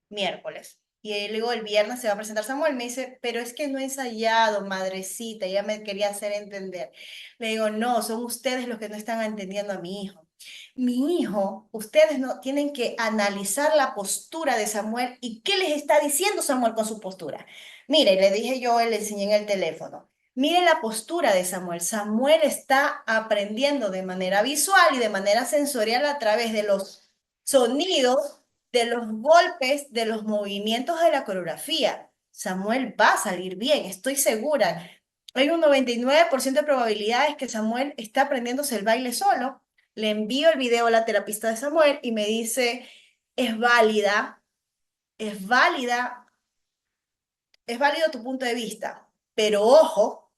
miércoles. Y luego el viernes se va a presentar Samuel. Me dice, pero es que no he ensayado, madrecita, ya me quería hacer entender. Le digo, no, son ustedes los que no están entendiendo a mi hijo. Mi hijo, ustedes no tienen que analizar la postura de Samuel y qué les está diciendo Samuel con su postura. Mire, le dije yo, le enseñé en el teléfono. Mire la postura de Samuel. Samuel está aprendiendo de manera visual y de manera sensorial a través de los sonidos, de los golpes, de los movimientos de la coreografía. Samuel va a salir bien, estoy segura. Hay un 99% de probabilidades que Samuel está aprendiéndose el baile solo. Le envío el video a la terapista de Samuel y me dice, es válida, es válida, es válido tu punto de vista, pero ojo,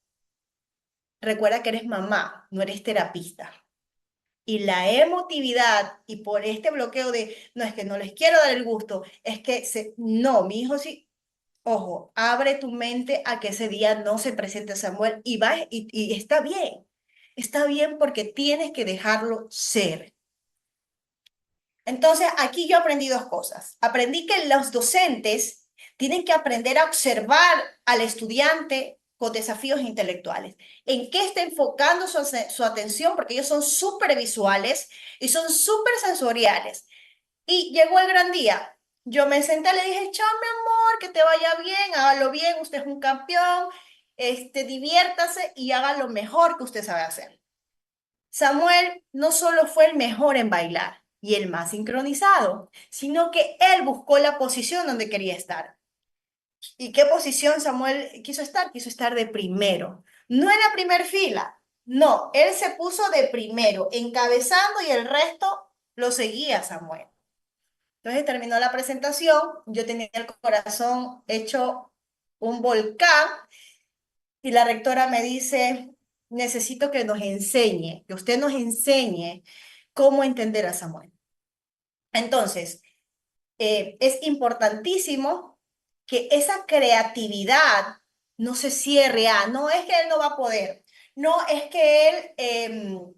recuerda que eres mamá, no eres terapista. Y la emotividad y por este bloqueo de, no es que no les quiero dar el gusto, es que no, mi hijo sí, ojo, abre tu mente a que ese día no se presente Samuel y está bien porque tienes que dejarlo ser. Entonces, aquí yo aprendí dos cosas. Aprendí que los docentes tienen que aprender a observar al estudiante con desafíos intelectuales. En qué está enfocando su atención, porque ellos son súper visuales y son súper sensoriales. Y llegó el gran día. Yo me senté, le dije, chao, mi amor, que te vaya bien, hágalo bien, usted es un campeón, diviértase y haga lo mejor que usted sabe hacer. Samuel no solo fue el mejor en bailar y el más sincronizado, sino que él buscó la posición donde quería estar. ¿Y qué posición Samuel quiso estar? Quiso estar de primero, no en la primer fila, no, él se puso de primero, encabezando y el resto lo seguía Samuel. Entonces terminó la presentación, yo tenía el corazón hecho un volcán y la rectora me dice, necesito que nos enseñe, que usted nos enseñe cómo entender a Samuel. Entonces, es importantísimo que esa creatividad no se cierre a, no es que él no va a poder, no es que él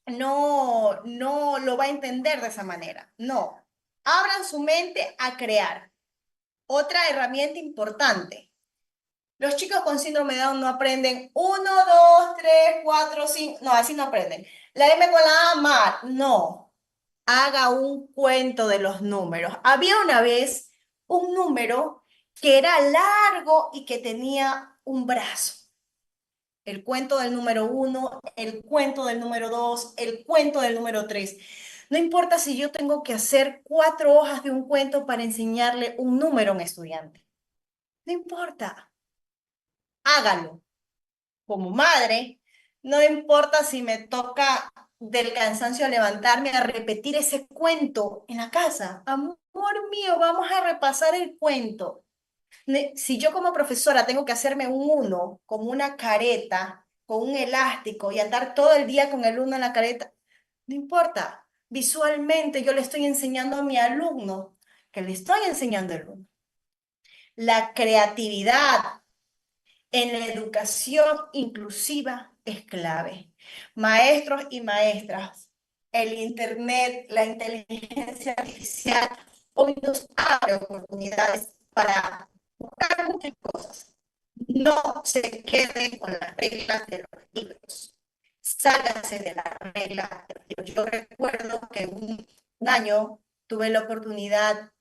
no lo va a entender de esa manera, no. Abran su mente a crear. Otra herramienta importante. Los chicos con síndrome de Down no aprenden 1, 2, 3, 4, 5. No, así no aprenden. La M con la A, mar. No. Haga un cuento de los números. Había una vez un número que era largo y que tenía un brazo. El cuento del número 1, el cuento del número 2, el cuento del número 3. No importa si yo tengo que hacer 4 hojas de un cuento para enseñarle un número a un estudiante. No importa. Hágalo. Como madre, no importa si me toca del cansancio levantarme a repetir ese cuento en la casa. Amor mío, vamos a repasar el cuento. Si yo como profesora tengo que hacerme un 1 como una careta, con un elástico y andar todo el día con el 1 en la careta, no importa. Visualmente yo le estoy enseñando a mi alumno que le estoy enseñando el 1. La creatividad en la educación inclusiva es clave. Maestros y maestras, el Internet, la inteligencia artificial, hoy nos abre oportunidades para buscar muchas cosas. No se queden con las reglas de los libros. Sálganse de las reglas de los libros. Yo recuerdo que un año tuve la oportunidad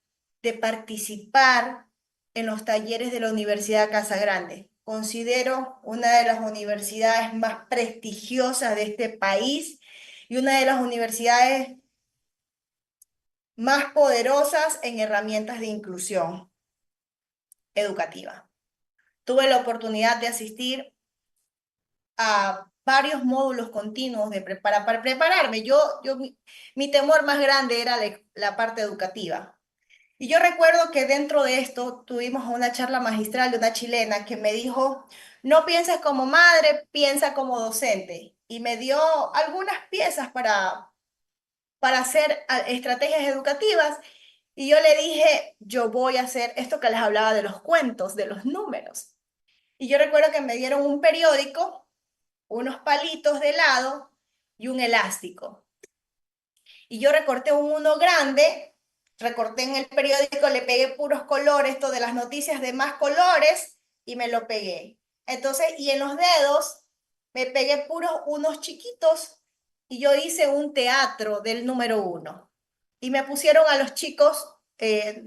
de participar en los talleres de la Universidad Casa Grande. Considero una de las universidades más prestigiosas de este país y una de las universidades más poderosas en herramientas de inclusión educativa. Tuve la oportunidad de asistir a varios módulos continuos para prepararme. Mi temor más grande era la parte educativa. Y yo recuerdo que dentro de esto tuvimos una charla magistral de una chilena que me dijo, no pienses como madre, piensa como docente. Y me dio algunas piezas para hacer estrategias educativas Y yo le dije, yo voy a hacer esto que les hablaba de los cuentos, de los números. Y yo recuerdo que me dieron un periódico, unos palitos de helado y un elástico. Y yo recorté un uno grande, recorté en el periódico, le pegué puros colores, esto de las noticias de más colores, y me lo pegué. Entonces, y en los dedos me pegué puros unos chiquitos, y yo hice un teatro del número 1. Y me pusieron a los chicos,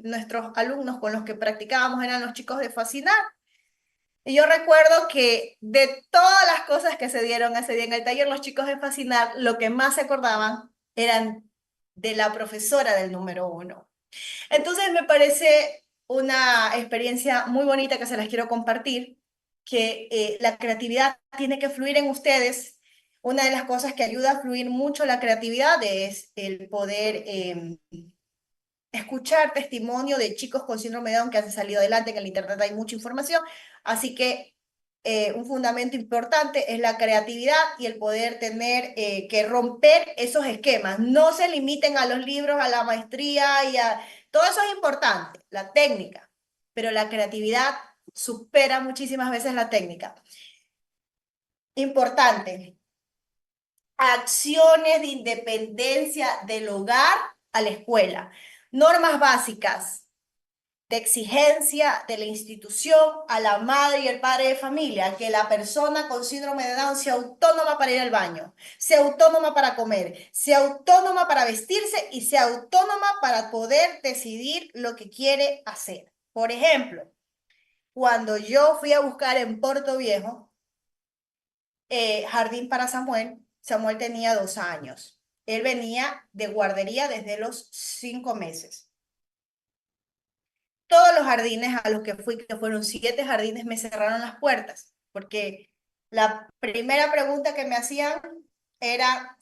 nuestros alumnos con los que practicábamos eran los chicos de Fascinar. Y yo recuerdo que de todas las cosas que se dieron ese día en el taller, los chicos de Fascinar, lo que más se acordaban eran de la profesora del número 1. Entonces me parece una experiencia muy bonita que se las quiero compartir, que la creatividad tiene que fluir en ustedes. Una de las cosas que ayuda a fluir mucho la creatividad es el poder escuchar testimonio de chicos con síndrome de Down que han salido adelante, que en el internet hay mucha información, así que un fundamento importante es la creatividad y el poder tener que romper esos esquemas. No se limiten a los libros, a la maestría y a... Todo eso es importante, la técnica, pero la creatividad supera muchísimas veces la técnica. Importante, acciones de independencia del hogar a la escuela. Normas básicas de exigencia de la institución a la madre y el padre de familia, que la persona con síndrome de Down sea autónoma para ir al baño, sea autónoma para comer, sea autónoma para vestirse y sea autónoma para poder decidir lo que quiere hacer. Por ejemplo, cuando yo fui a buscar en Puerto Viejo jardín para Samuel, Samuel tenía 2 años. Él venía de guardería desde los 5 meses. Todos los jardines a los que fui, que fueron 7 jardines, me cerraron las puertas, porque la primera pregunta que me hacían era,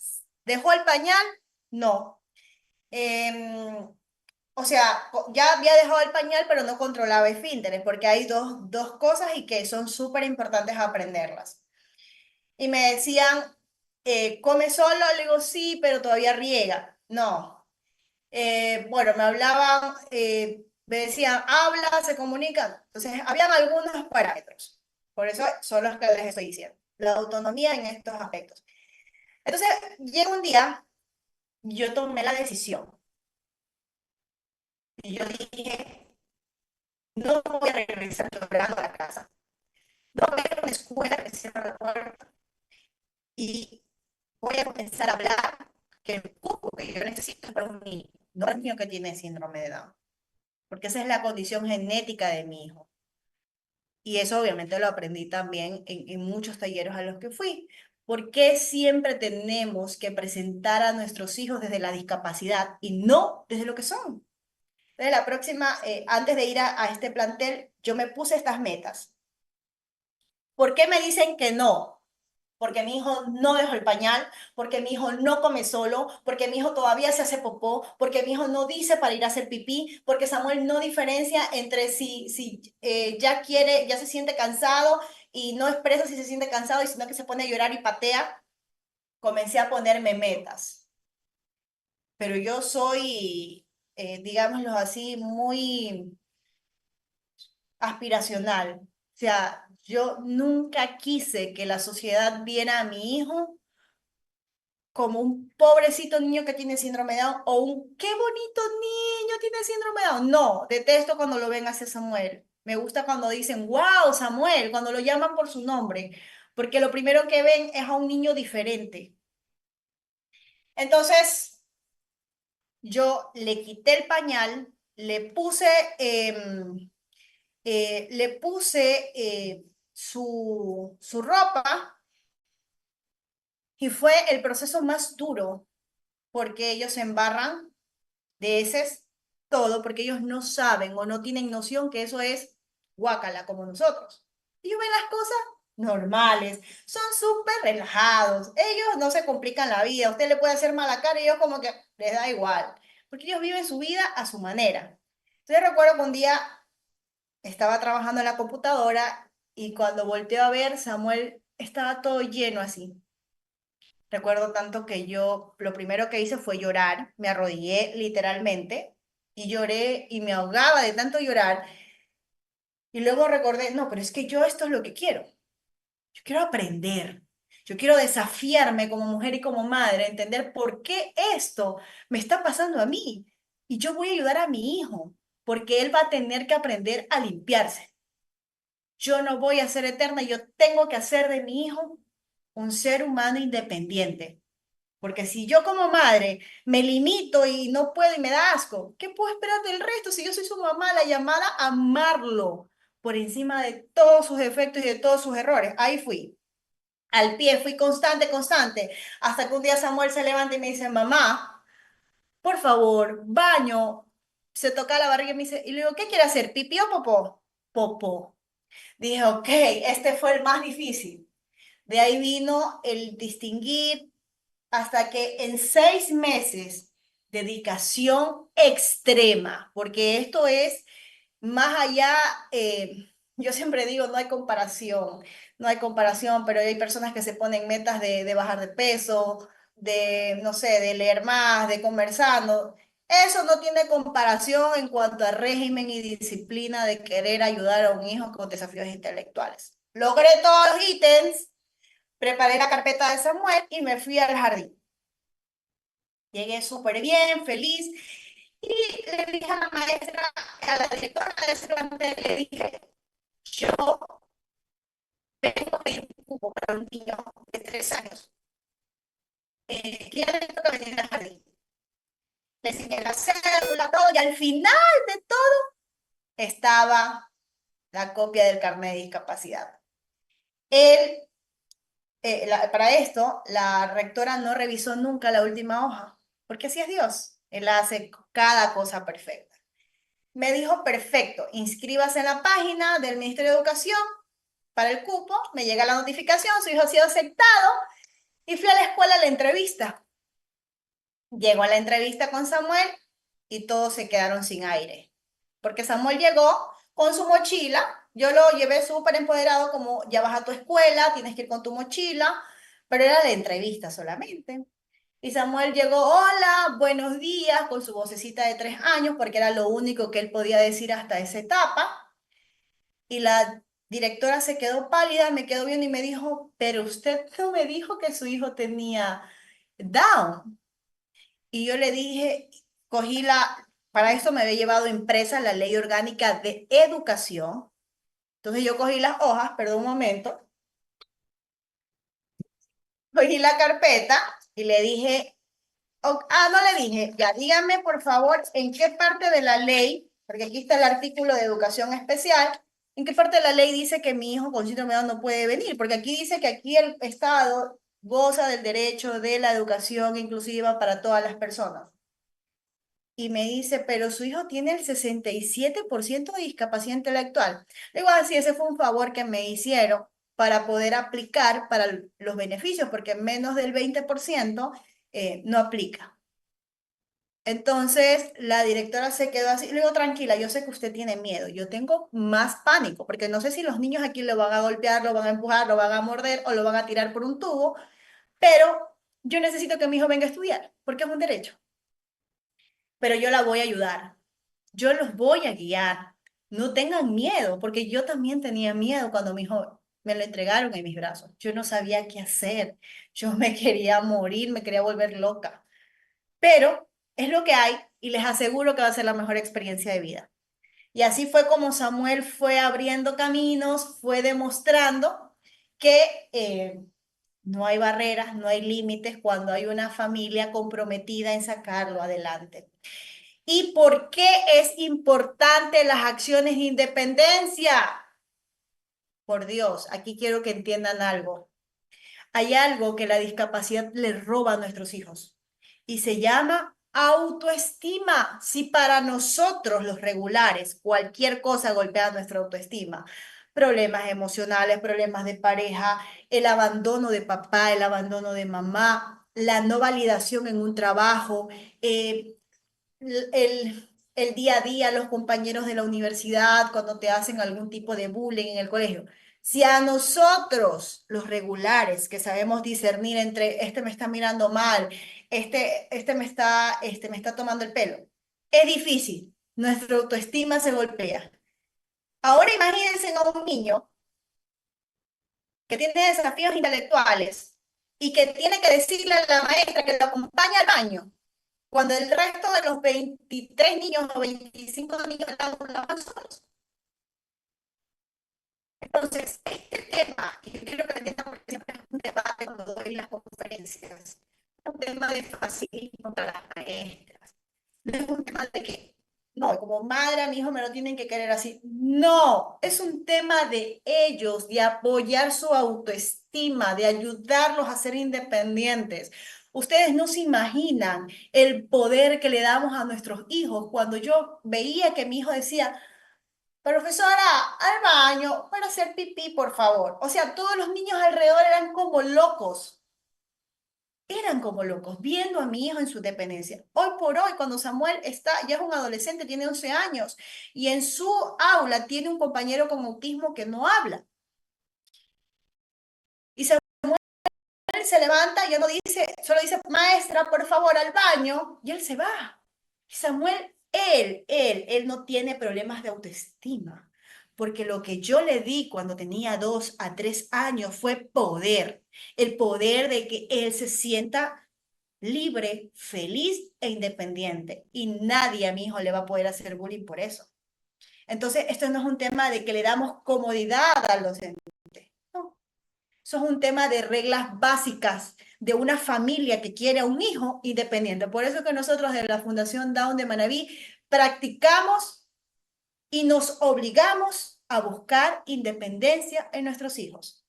¿dejó el pañal? No. O sea, ya había dejado el pañal, pero no controlaba esfínteres, porque hay dos cosas y que son súper importantes aprenderlas. Y me decían, ¿come solo? Le digo, sí, pero todavía riega. No. Bueno, me hablaban, me decían, habla, se comunica. Entonces, habían algunos parámetros. Por eso son los que les estoy diciendo. La autonomía en estos aspectos. Entonces, llega un día, yo tomé la decisión. Y yo dije, no voy a regresar llorando a la casa. No voy a ir a una escuela que cierra la puerta. Y voy a comenzar a hablar que el cuco que yo necesito es para un niño, no el niño que tiene síndrome de Down, porque esa es la condición genética de mi hijo. Y eso obviamente lo aprendí también en muchos talleres a los que fui. ¿Por qué siempre tenemos que presentar a nuestros hijos desde la discapacidad y no desde lo que son? Entonces, la próxima, antes de ir a este plantel, yo me puse estas metas. ¿Por qué me dicen que no? Porque mi hijo no dejó el pañal, porque mi hijo no come solo, porque mi hijo todavía se hace popó, porque mi hijo no dice para ir a hacer pipí, porque Samuel no diferencia entre si ya quiere, ya se siente cansado y no expresa si se siente cansado, y sino que se pone a llorar y patea. Comencé a ponerme metas. Pero yo soy, digámoslo así, muy aspiracional. O sea, yo nunca quise que la sociedad viera a mi hijo como un pobrecito niño que tiene síndrome de Down o un qué bonito niño tiene síndrome de Down. No, detesto cuando lo ven hacia Samuel. Me gusta cuando dicen, wow, Samuel, cuando lo llaman por su nombre, porque lo primero que ven es a un niño diferente. Entonces, yo le quité el pañal, le puse su ropa, y fue el proceso más duro porque ellos se embarran de heces todo, porque ellos no saben o no tienen noción que eso es guácala como nosotros. Ellos ven las cosas normales, son súper relajados, ellos no se complican la vida, usted le puede hacer mala cara y ellos como que les da igual, porque ellos viven su vida a su manera. Entonces recuerdo que un día estaba trabajando en la computadora y cuando volteo a ver, Samuel estaba todo lleno así. Recuerdo tanto que yo lo primero que hice fue llorar, me arrodillé literalmente y lloré y me ahogaba de tanto llorar. Y luego recordé, no, pero es que yo esto es lo que quiero. Yo quiero aprender. Yo quiero desafiarme como mujer y como madre, entender por qué esto me está pasando a mí. Y yo voy a ayudar a mi hijo, porque él va a tener que aprender a limpiarse. Yo no voy a ser eterna, yo tengo que hacer de mi hijo un ser humano independiente. Porque si yo como madre me limito y no puedo y me da asco, ¿qué puedo esperar del resto si yo soy su mamá, la llamada a amarlo por encima de todos sus defectos y de todos sus errores? Ahí fui, al pie, fui constante, constante, hasta que un día Samuel se levanta y me dice, mamá, por favor, baño. Se toca la barriga y me dice, y le digo, ¿qué quiere hacer? ¿Pipí o popó? Popó. Dije, ok, este fue el más difícil. De ahí vino el distinguir hasta que en 6 meses, dedicación extrema, porque esto es más allá, yo siempre digo, no hay comparación, pero hay personas que se ponen metas de bajar de peso, de, no sé, de leer más, de conversar, ¿no? Eso no tiene comparación en cuanto a régimen y disciplina de querer ayudar a un hijo con desafíos intelectuales. Logré todos los ítems, preparé la carpeta de Samuel y me fui al jardín. Llegué súper bien, feliz, y le dije a la maestra, a la directora de ese plantel, le dije, yo vengo a pedir un cupo para un niño de 3 años. ¿Qué le toca venir al jardín? Le enseñé la cédula, todo, y al final de todo estaba la copia del carnet de discapacidad. Él, para esto, la rectora no revisó nunca la última hoja, porque así es Dios. Él hace cada cosa perfecta. Me dijo, perfecto, inscríbase en la página del Ministerio de Educación para el cupo, me llega la notificación, su hijo ha sido aceptado, y fui a la escuela a la entrevista. Llego a la entrevista con Samuel y todos se quedaron sin aire, porque Samuel llegó con su mochila, yo lo llevé súper empoderado, como ya vas a tu escuela, tienes que ir con tu mochila, pero era de entrevista solamente. Y Samuel llegó, hola, buenos días, con su vocecita de 3 años, porque era lo único que él podía decir hasta esa etapa. Y la directora se quedó pálida, me quedó viendo y me dijo, pero usted no me dijo que su hijo tenía Down. Y yo le dije, para eso me había llevado impresa la ley orgánica de educación. Entonces yo cogí las hojas, perdón un momento, cogí la carpeta y le dije, no le dije, ya dígame por favor en qué parte de la ley, porque aquí está el artículo de educación especial, en qué parte de la ley dice que mi hijo con síndrome de Down no puede venir, porque aquí dice que aquí el Estado goza del derecho de la educación inclusiva para todas las personas. Y me dice, pero su hijo tiene el 67% de discapacidad intelectual. Le digo, así, ese fue un favor que me hicieron para poder aplicar para los beneficios, porque menos del 20% no aplica. Entonces, la directora se quedó así. Le digo, tranquila, yo sé que usted tiene miedo. Yo tengo más pánico, porque no sé si los niños aquí lo van a golpear, lo van a empujar, lo van a morder o lo van a tirar por un tubo, pero yo necesito que mi hijo venga a estudiar, porque es un derecho. Pero yo la voy a ayudar. Yo los voy a guiar. No tengan miedo, porque yo también tenía miedo cuando mi hijo me lo entregaron en mis brazos. Yo no sabía qué hacer. Yo me quería morir, me quería volver loca. Pero es lo que hay y les aseguro que va a ser la mejor experiencia de vida. Y así fue como Samuel fue abriendo caminos, fue demostrando que no hay barreras, no hay límites cuando hay una familia comprometida en sacarlo adelante. ¿Y por qué es importante las acciones de independencia? Por Dios, aquí quiero que entiendan algo. Hay algo que la discapacidad le roba a nuestros hijos y se llama autoestima. Si para nosotros los regulares cualquier cosa golpea nuestra autoestima, problemas emocionales, problemas de pareja, el abandono de papá, el abandono de mamá, la no validación en un trabajo, el día a día, los compañeros de la universidad, cuando te hacen algún tipo de bullying en el colegio. Si a nosotros, los regulares, que sabemos discernir entre este me está mirando mal, este me está tomando el pelo, es difícil, nuestra autoestima se golpea. Ahora imagínense a un niño que tiene desafíos intelectuales y que tiene que decirle a la maestra que lo acompañe al baño, cuando el resto de los 23 niños o 25 niños están con la mano solos. Entonces, este tema, y yo quiero que entiendan porque siempre es un debate cuando doy las conferencias, es un tema de fascismo contra las maestras. No es un tema de que, no, como madre a mi hijo me lo tienen que querer así. No, es un tema de ellos, de apoyar su autoestima, de ayudarlos a ser independientes. Ustedes no se imaginan el poder que le damos a nuestros hijos. Cuando yo veía que mi hijo decía, profesora, al baño para hacer pipí, por favor. O sea, todos los niños alrededor eran como locos. Eran como locos viendo a mi hijo en su dependencia. Hoy por hoy, cuando Samuel está, ya es un adolescente, tiene 11 años, y en su aula tiene un compañero con autismo que no habla. Y Samuel se levanta y ya no dice, solo dice, maestra, por favor, al baño, y él se va. Y Samuel, él no tiene problemas de autoestima, porque lo que yo le di cuando tenía 2 a 3 años fue poder, el poder de que él se sienta libre, feliz e independiente. Y nadie a mi hijo le va a poder hacer bullying por eso. Entonces, esto no es un tema de que le damos comodidad al docente. No. Eso es un tema de reglas básicas de una familia que quiere a un hijo independiente. Por eso que nosotros de la Fundación Down de Manabí practicamos y nos obligamos a buscar independencia en nuestros hijos.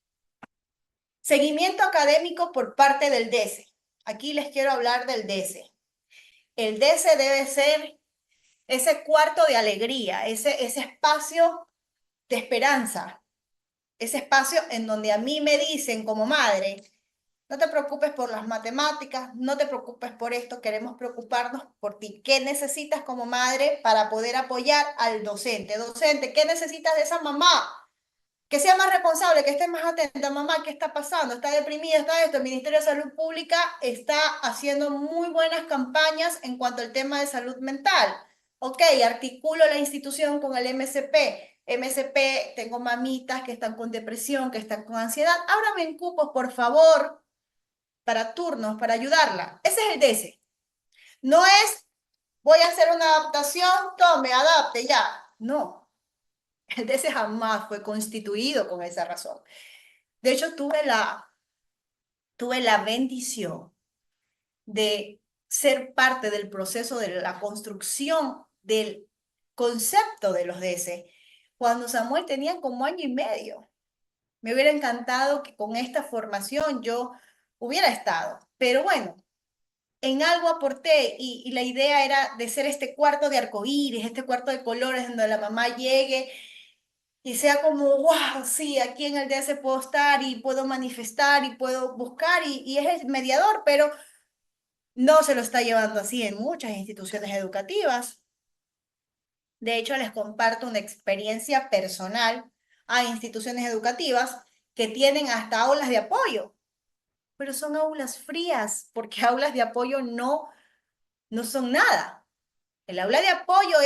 Seguimiento académico por parte del DESE. Aquí les quiero hablar del DESE. El DESE debe ser ese cuarto de alegría, ese espacio de esperanza, ese espacio en donde a mí me dicen como madre, no te preocupes por las matemáticas, no te preocupes por esto, queremos preocuparnos por ti. ¿Qué necesitas como madre para poder apoyar al docente? Docente, ¿qué necesitas de esa mamá? Que sea más responsable, que esté más atenta, mamá, ¿qué está pasando? ¿Está deprimida? ¿Está esto? El Ministerio de Salud Pública está haciendo muy buenas campañas en cuanto al tema de salud mental. Ok, articulo la institución con el MSP. MSP, tengo mamitas que están con depresión, que están con ansiedad. Ábrame en cupos, por favor, para turnos, para ayudarla. Ese es el DESE. No es, voy a hacer una adaptación, tome, adapte, ya. No. El DESE jamás fue constituido con esa razón. De hecho, tuve la bendición de ser parte del proceso de la construcción del concepto de los DESE cuando Samuel tenía como año y medio. Me hubiera encantado que con esta formación yo hubiera estado, pero bueno, en algo aporté y la idea era de ser este cuarto de arcoíris, este cuarto de colores donde la mamá llegue y sea como, wow, sí, aquí en el DS puedo estar y puedo manifestar y puedo buscar y es el mediador, pero no se lo está llevando así en muchas instituciones educativas. De hecho, les comparto una experiencia personal a instituciones educativas que tienen hasta aulas de apoyo, pero son aulas frías, porque aulas de apoyo no son nada. El aula de apoyo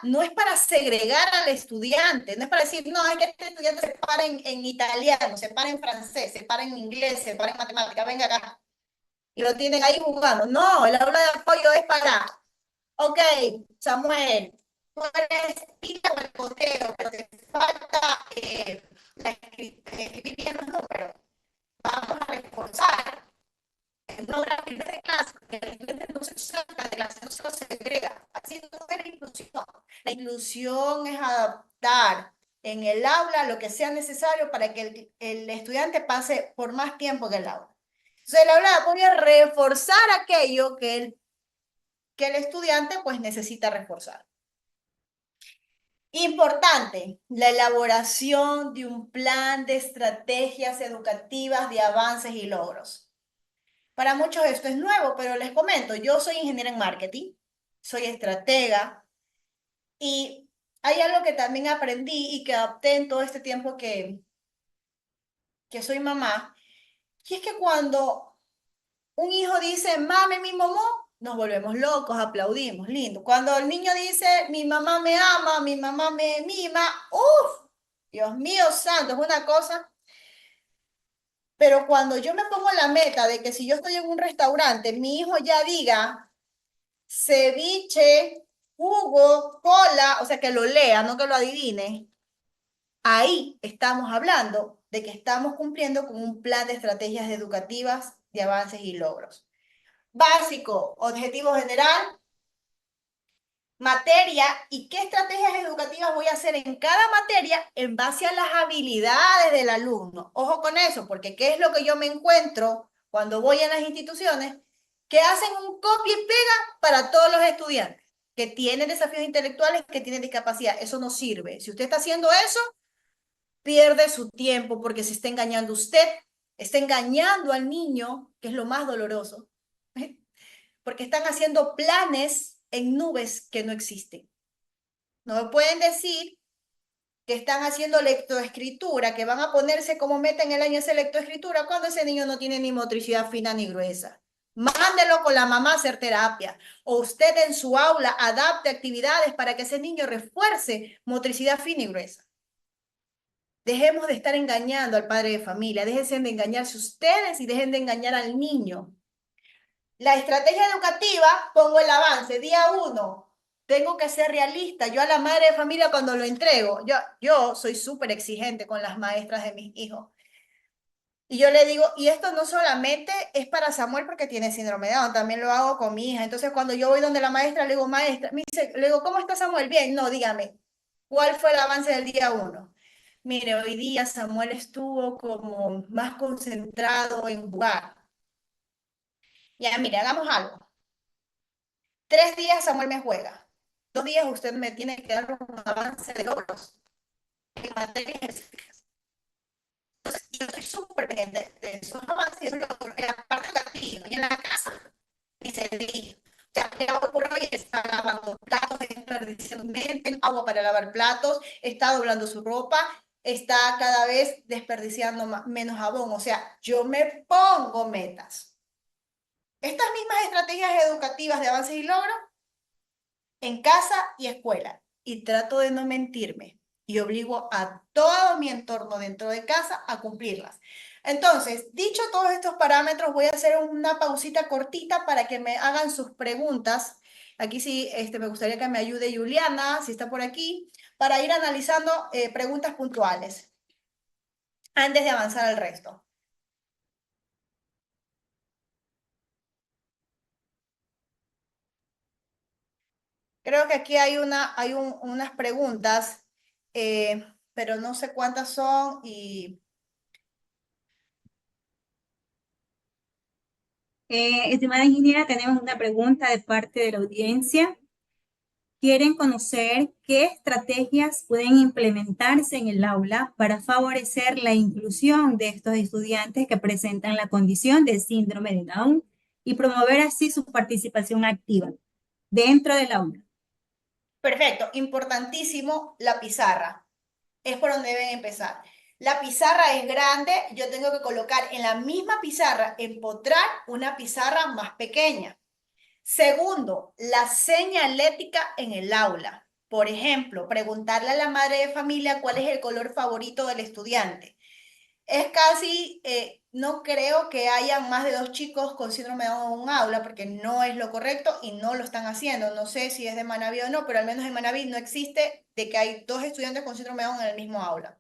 no es para segregar al estudiante, no es para decir, no, es que este estudiante se para en italiano, se para en francés, se para en inglés, se para en matemática, venga acá. Y lo tienen ahí jugando. No, el aula de apoyo es para, ok, Samuel, tú eres pila o el conteo, pero te falta escribir bien los números. Vamos a reforzar no la primera de clase, porque el estudiante no se saca de clase, no se lo segrega. Así no es la inclusión. La inclusión es adaptar en el aula lo que sea necesario para que el estudiante pase por más tiempo en el aula. Entonces, el aula de apoyo es reforzar aquello que el estudiante pues necesita reforzar. Importante, la elaboración de un plan de estrategias educativas de avances y logros. Para muchos esto es nuevo, pero les comento, yo soy ingeniera en marketing, soy estratega y hay algo que también aprendí y que adopté en todo este tiempo que soy mamá, y es que cuando un hijo dice, mami, mi mamá, nos volvemos locos, aplaudimos, lindo. Cuando el niño dice, mi mamá me ama, mi mamá me mima, ¡uf! Dios mío santo, es una cosa. Pero cuando yo me pongo la meta de que si yo estoy en un restaurante, mi hijo ya diga ceviche, jugo, cola, o sea, que lo lea, no que lo adivine, ahí estamos hablando de que estamos cumpliendo con un plan de estrategias educativas de avances y logros. Básico, objetivo general, materia y qué estrategias educativas voy a hacer en cada materia en base a las habilidades del alumno. Ojo con eso, porque ¿qué es lo que yo me encuentro cuando voy a las instituciones? Que hacen un copia y pega para todos los estudiantes que tienen desafíos intelectuales, que tienen discapacidad. Eso no sirve. Si usted está haciendo eso, pierde su tiempo porque se está engañando usted, está engañando al niño, que es lo más doloroso, porque están haciendo planes en nubes que no existen. No me pueden decir que están haciendo lectoescritura, que van a ponerse como meta en el año esa lectoescritura cuando ese niño no tiene ni motricidad fina ni gruesa. Mándelo con la mamá a hacer terapia. O usted en su aula adapte actividades para que ese niño refuerce motricidad fina y gruesa. Dejemos de estar engañando al padre de familia, déjense de engañarse ustedes y dejen de engañar al niño. La estrategia educativa, pongo el avance, día 1, tengo que ser realista. Yo a la madre de familia cuando lo entrego, yo soy súper exigente con las maestras de mis hijos. Y yo le digo, y esto no solamente es para Samuel porque tiene síndrome de Down, también lo hago con mi hija. Entonces cuando yo voy donde la maestra, le digo, maestra, le digo, ¿cómo está Samuel? Bien, no, dígame, ¿cuál fue el avance del día 1? Mire, hoy día Samuel estuvo como más concentrado en jugar. Ya, mire, hagamos algo. 3 días Samuel me juega. 2 días usted me tiene que dar un avance de logros en materias específicas. Entonces, yo estoy súper pendiente de esos avances en la parte activa y en la casa. Y se dirige. Ya por hoy está lavando platos, desperdiciando agua para lavar platos, está doblando su ropa, está cada vez desperdiciando menos jabón. O sea, yo me pongo metas. Estas mismas estrategias educativas de avances y logros en casa y escuela. Y trato de no mentirme. Y obligo a todo mi entorno dentro de casa a cumplirlas. Entonces, dicho todos estos parámetros, voy a hacer una pausita cortita para que me hagan sus preguntas. Aquí sí, me gustaría que me ayude Juliana, si está por aquí, para ir analizando preguntas puntuales antes de avanzar al resto. Creo que aquí hay unas preguntas, pero no sé cuántas son y...
Estimada ingeniera, tenemos una pregunta de parte de la audiencia. Quieren conocer qué estrategias pueden implementarse en el aula para favorecer la inclusión de estos estudiantes que presentan la condición de síndrome de Down y promover así su participación activa dentro del aula.
Perfecto, importantísimo la pizarra. Es por donde deben empezar. La pizarra es grande, yo tengo que colocar en la misma pizarra, empotrar una pizarra más pequeña. Segundo, la señalética en el aula. Por ejemplo, preguntarle a la madre de familia cuál es el color favorito del estudiante. Es casi, no creo que haya más de 2 chicos con síndrome de Down en un aula, porque no es lo correcto y no lo están haciendo. No sé si es de Manaví o no, pero al menos en Manaví no existe de que hay 2 estudiantes con síndrome de Down en el mismo aula.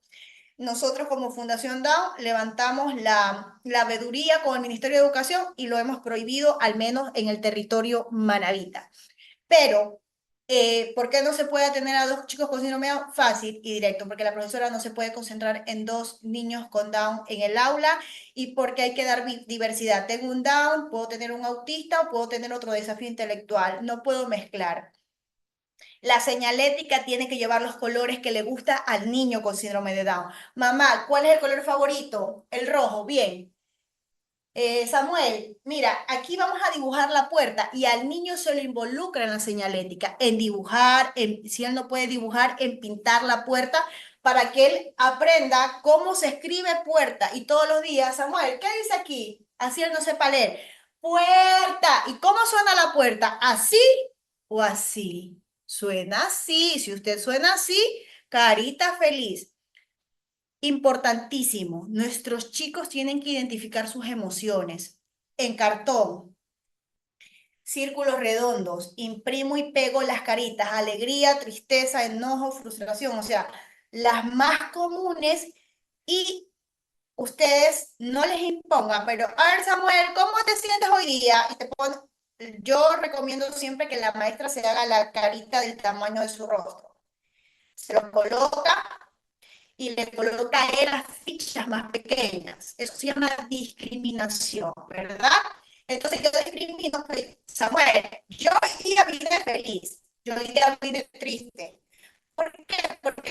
Nosotros como Fundación Down levantamos la veeduría con el Ministerio de Educación y lo hemos prohibido al menos en el territorio manabita. Pero, ¿por qué no se puede atender a 2 chicos con síndrome de Down? Fácil y directo, porque la profesora no se puede concentrar en 2 niños con Down en el aula y porque hay que dar diversidad. Tengo un Down, puedo tener un autista o puedo tener otro desafío intelectual. No puedo mezclar. La señalética tiene que llevar los colores que le gusta al niño con síndrome de Down. Mamá, ¿cuál es el color favorito? El rojo, bien. Samuel, mira, aquí vamos a dibujar la puerta y al niño se lo involucra en la señalética, en dibujar, si él no puede dibujar, en pintar la puerta para que él aprenda cómo se escribe puerta y todos los días, Samuel, ¿qué dice aquí? Así él no sepa leer. puerta. ¿Y cómo suena la puerta? ¿Así o así? Suena así. Si usted suena así, carita feliz. Importantísimo, nuestros chicos tienen que identificar sus emociones. En cartón, círculos redondos, imprimo y pego las caritas, alegría, tristeza, enojo, frustración, o sea, las más comunes, y ustedes no les impongan, pero a ver, Samuel, ¿cómo te sientes hoy día? Y te pon- Yo recomiendo siempre que la maestra se haga la carita del tamaño de su rostro. Se lo coloca y le coloca a él las fichas más pequeñas. Eso se llama discriminación, ¿verdad? Entonces yo discrimino, pues, Samuel, yo hoy día vine feliz, yo hoy día vine triste. ¿Por qué? Porque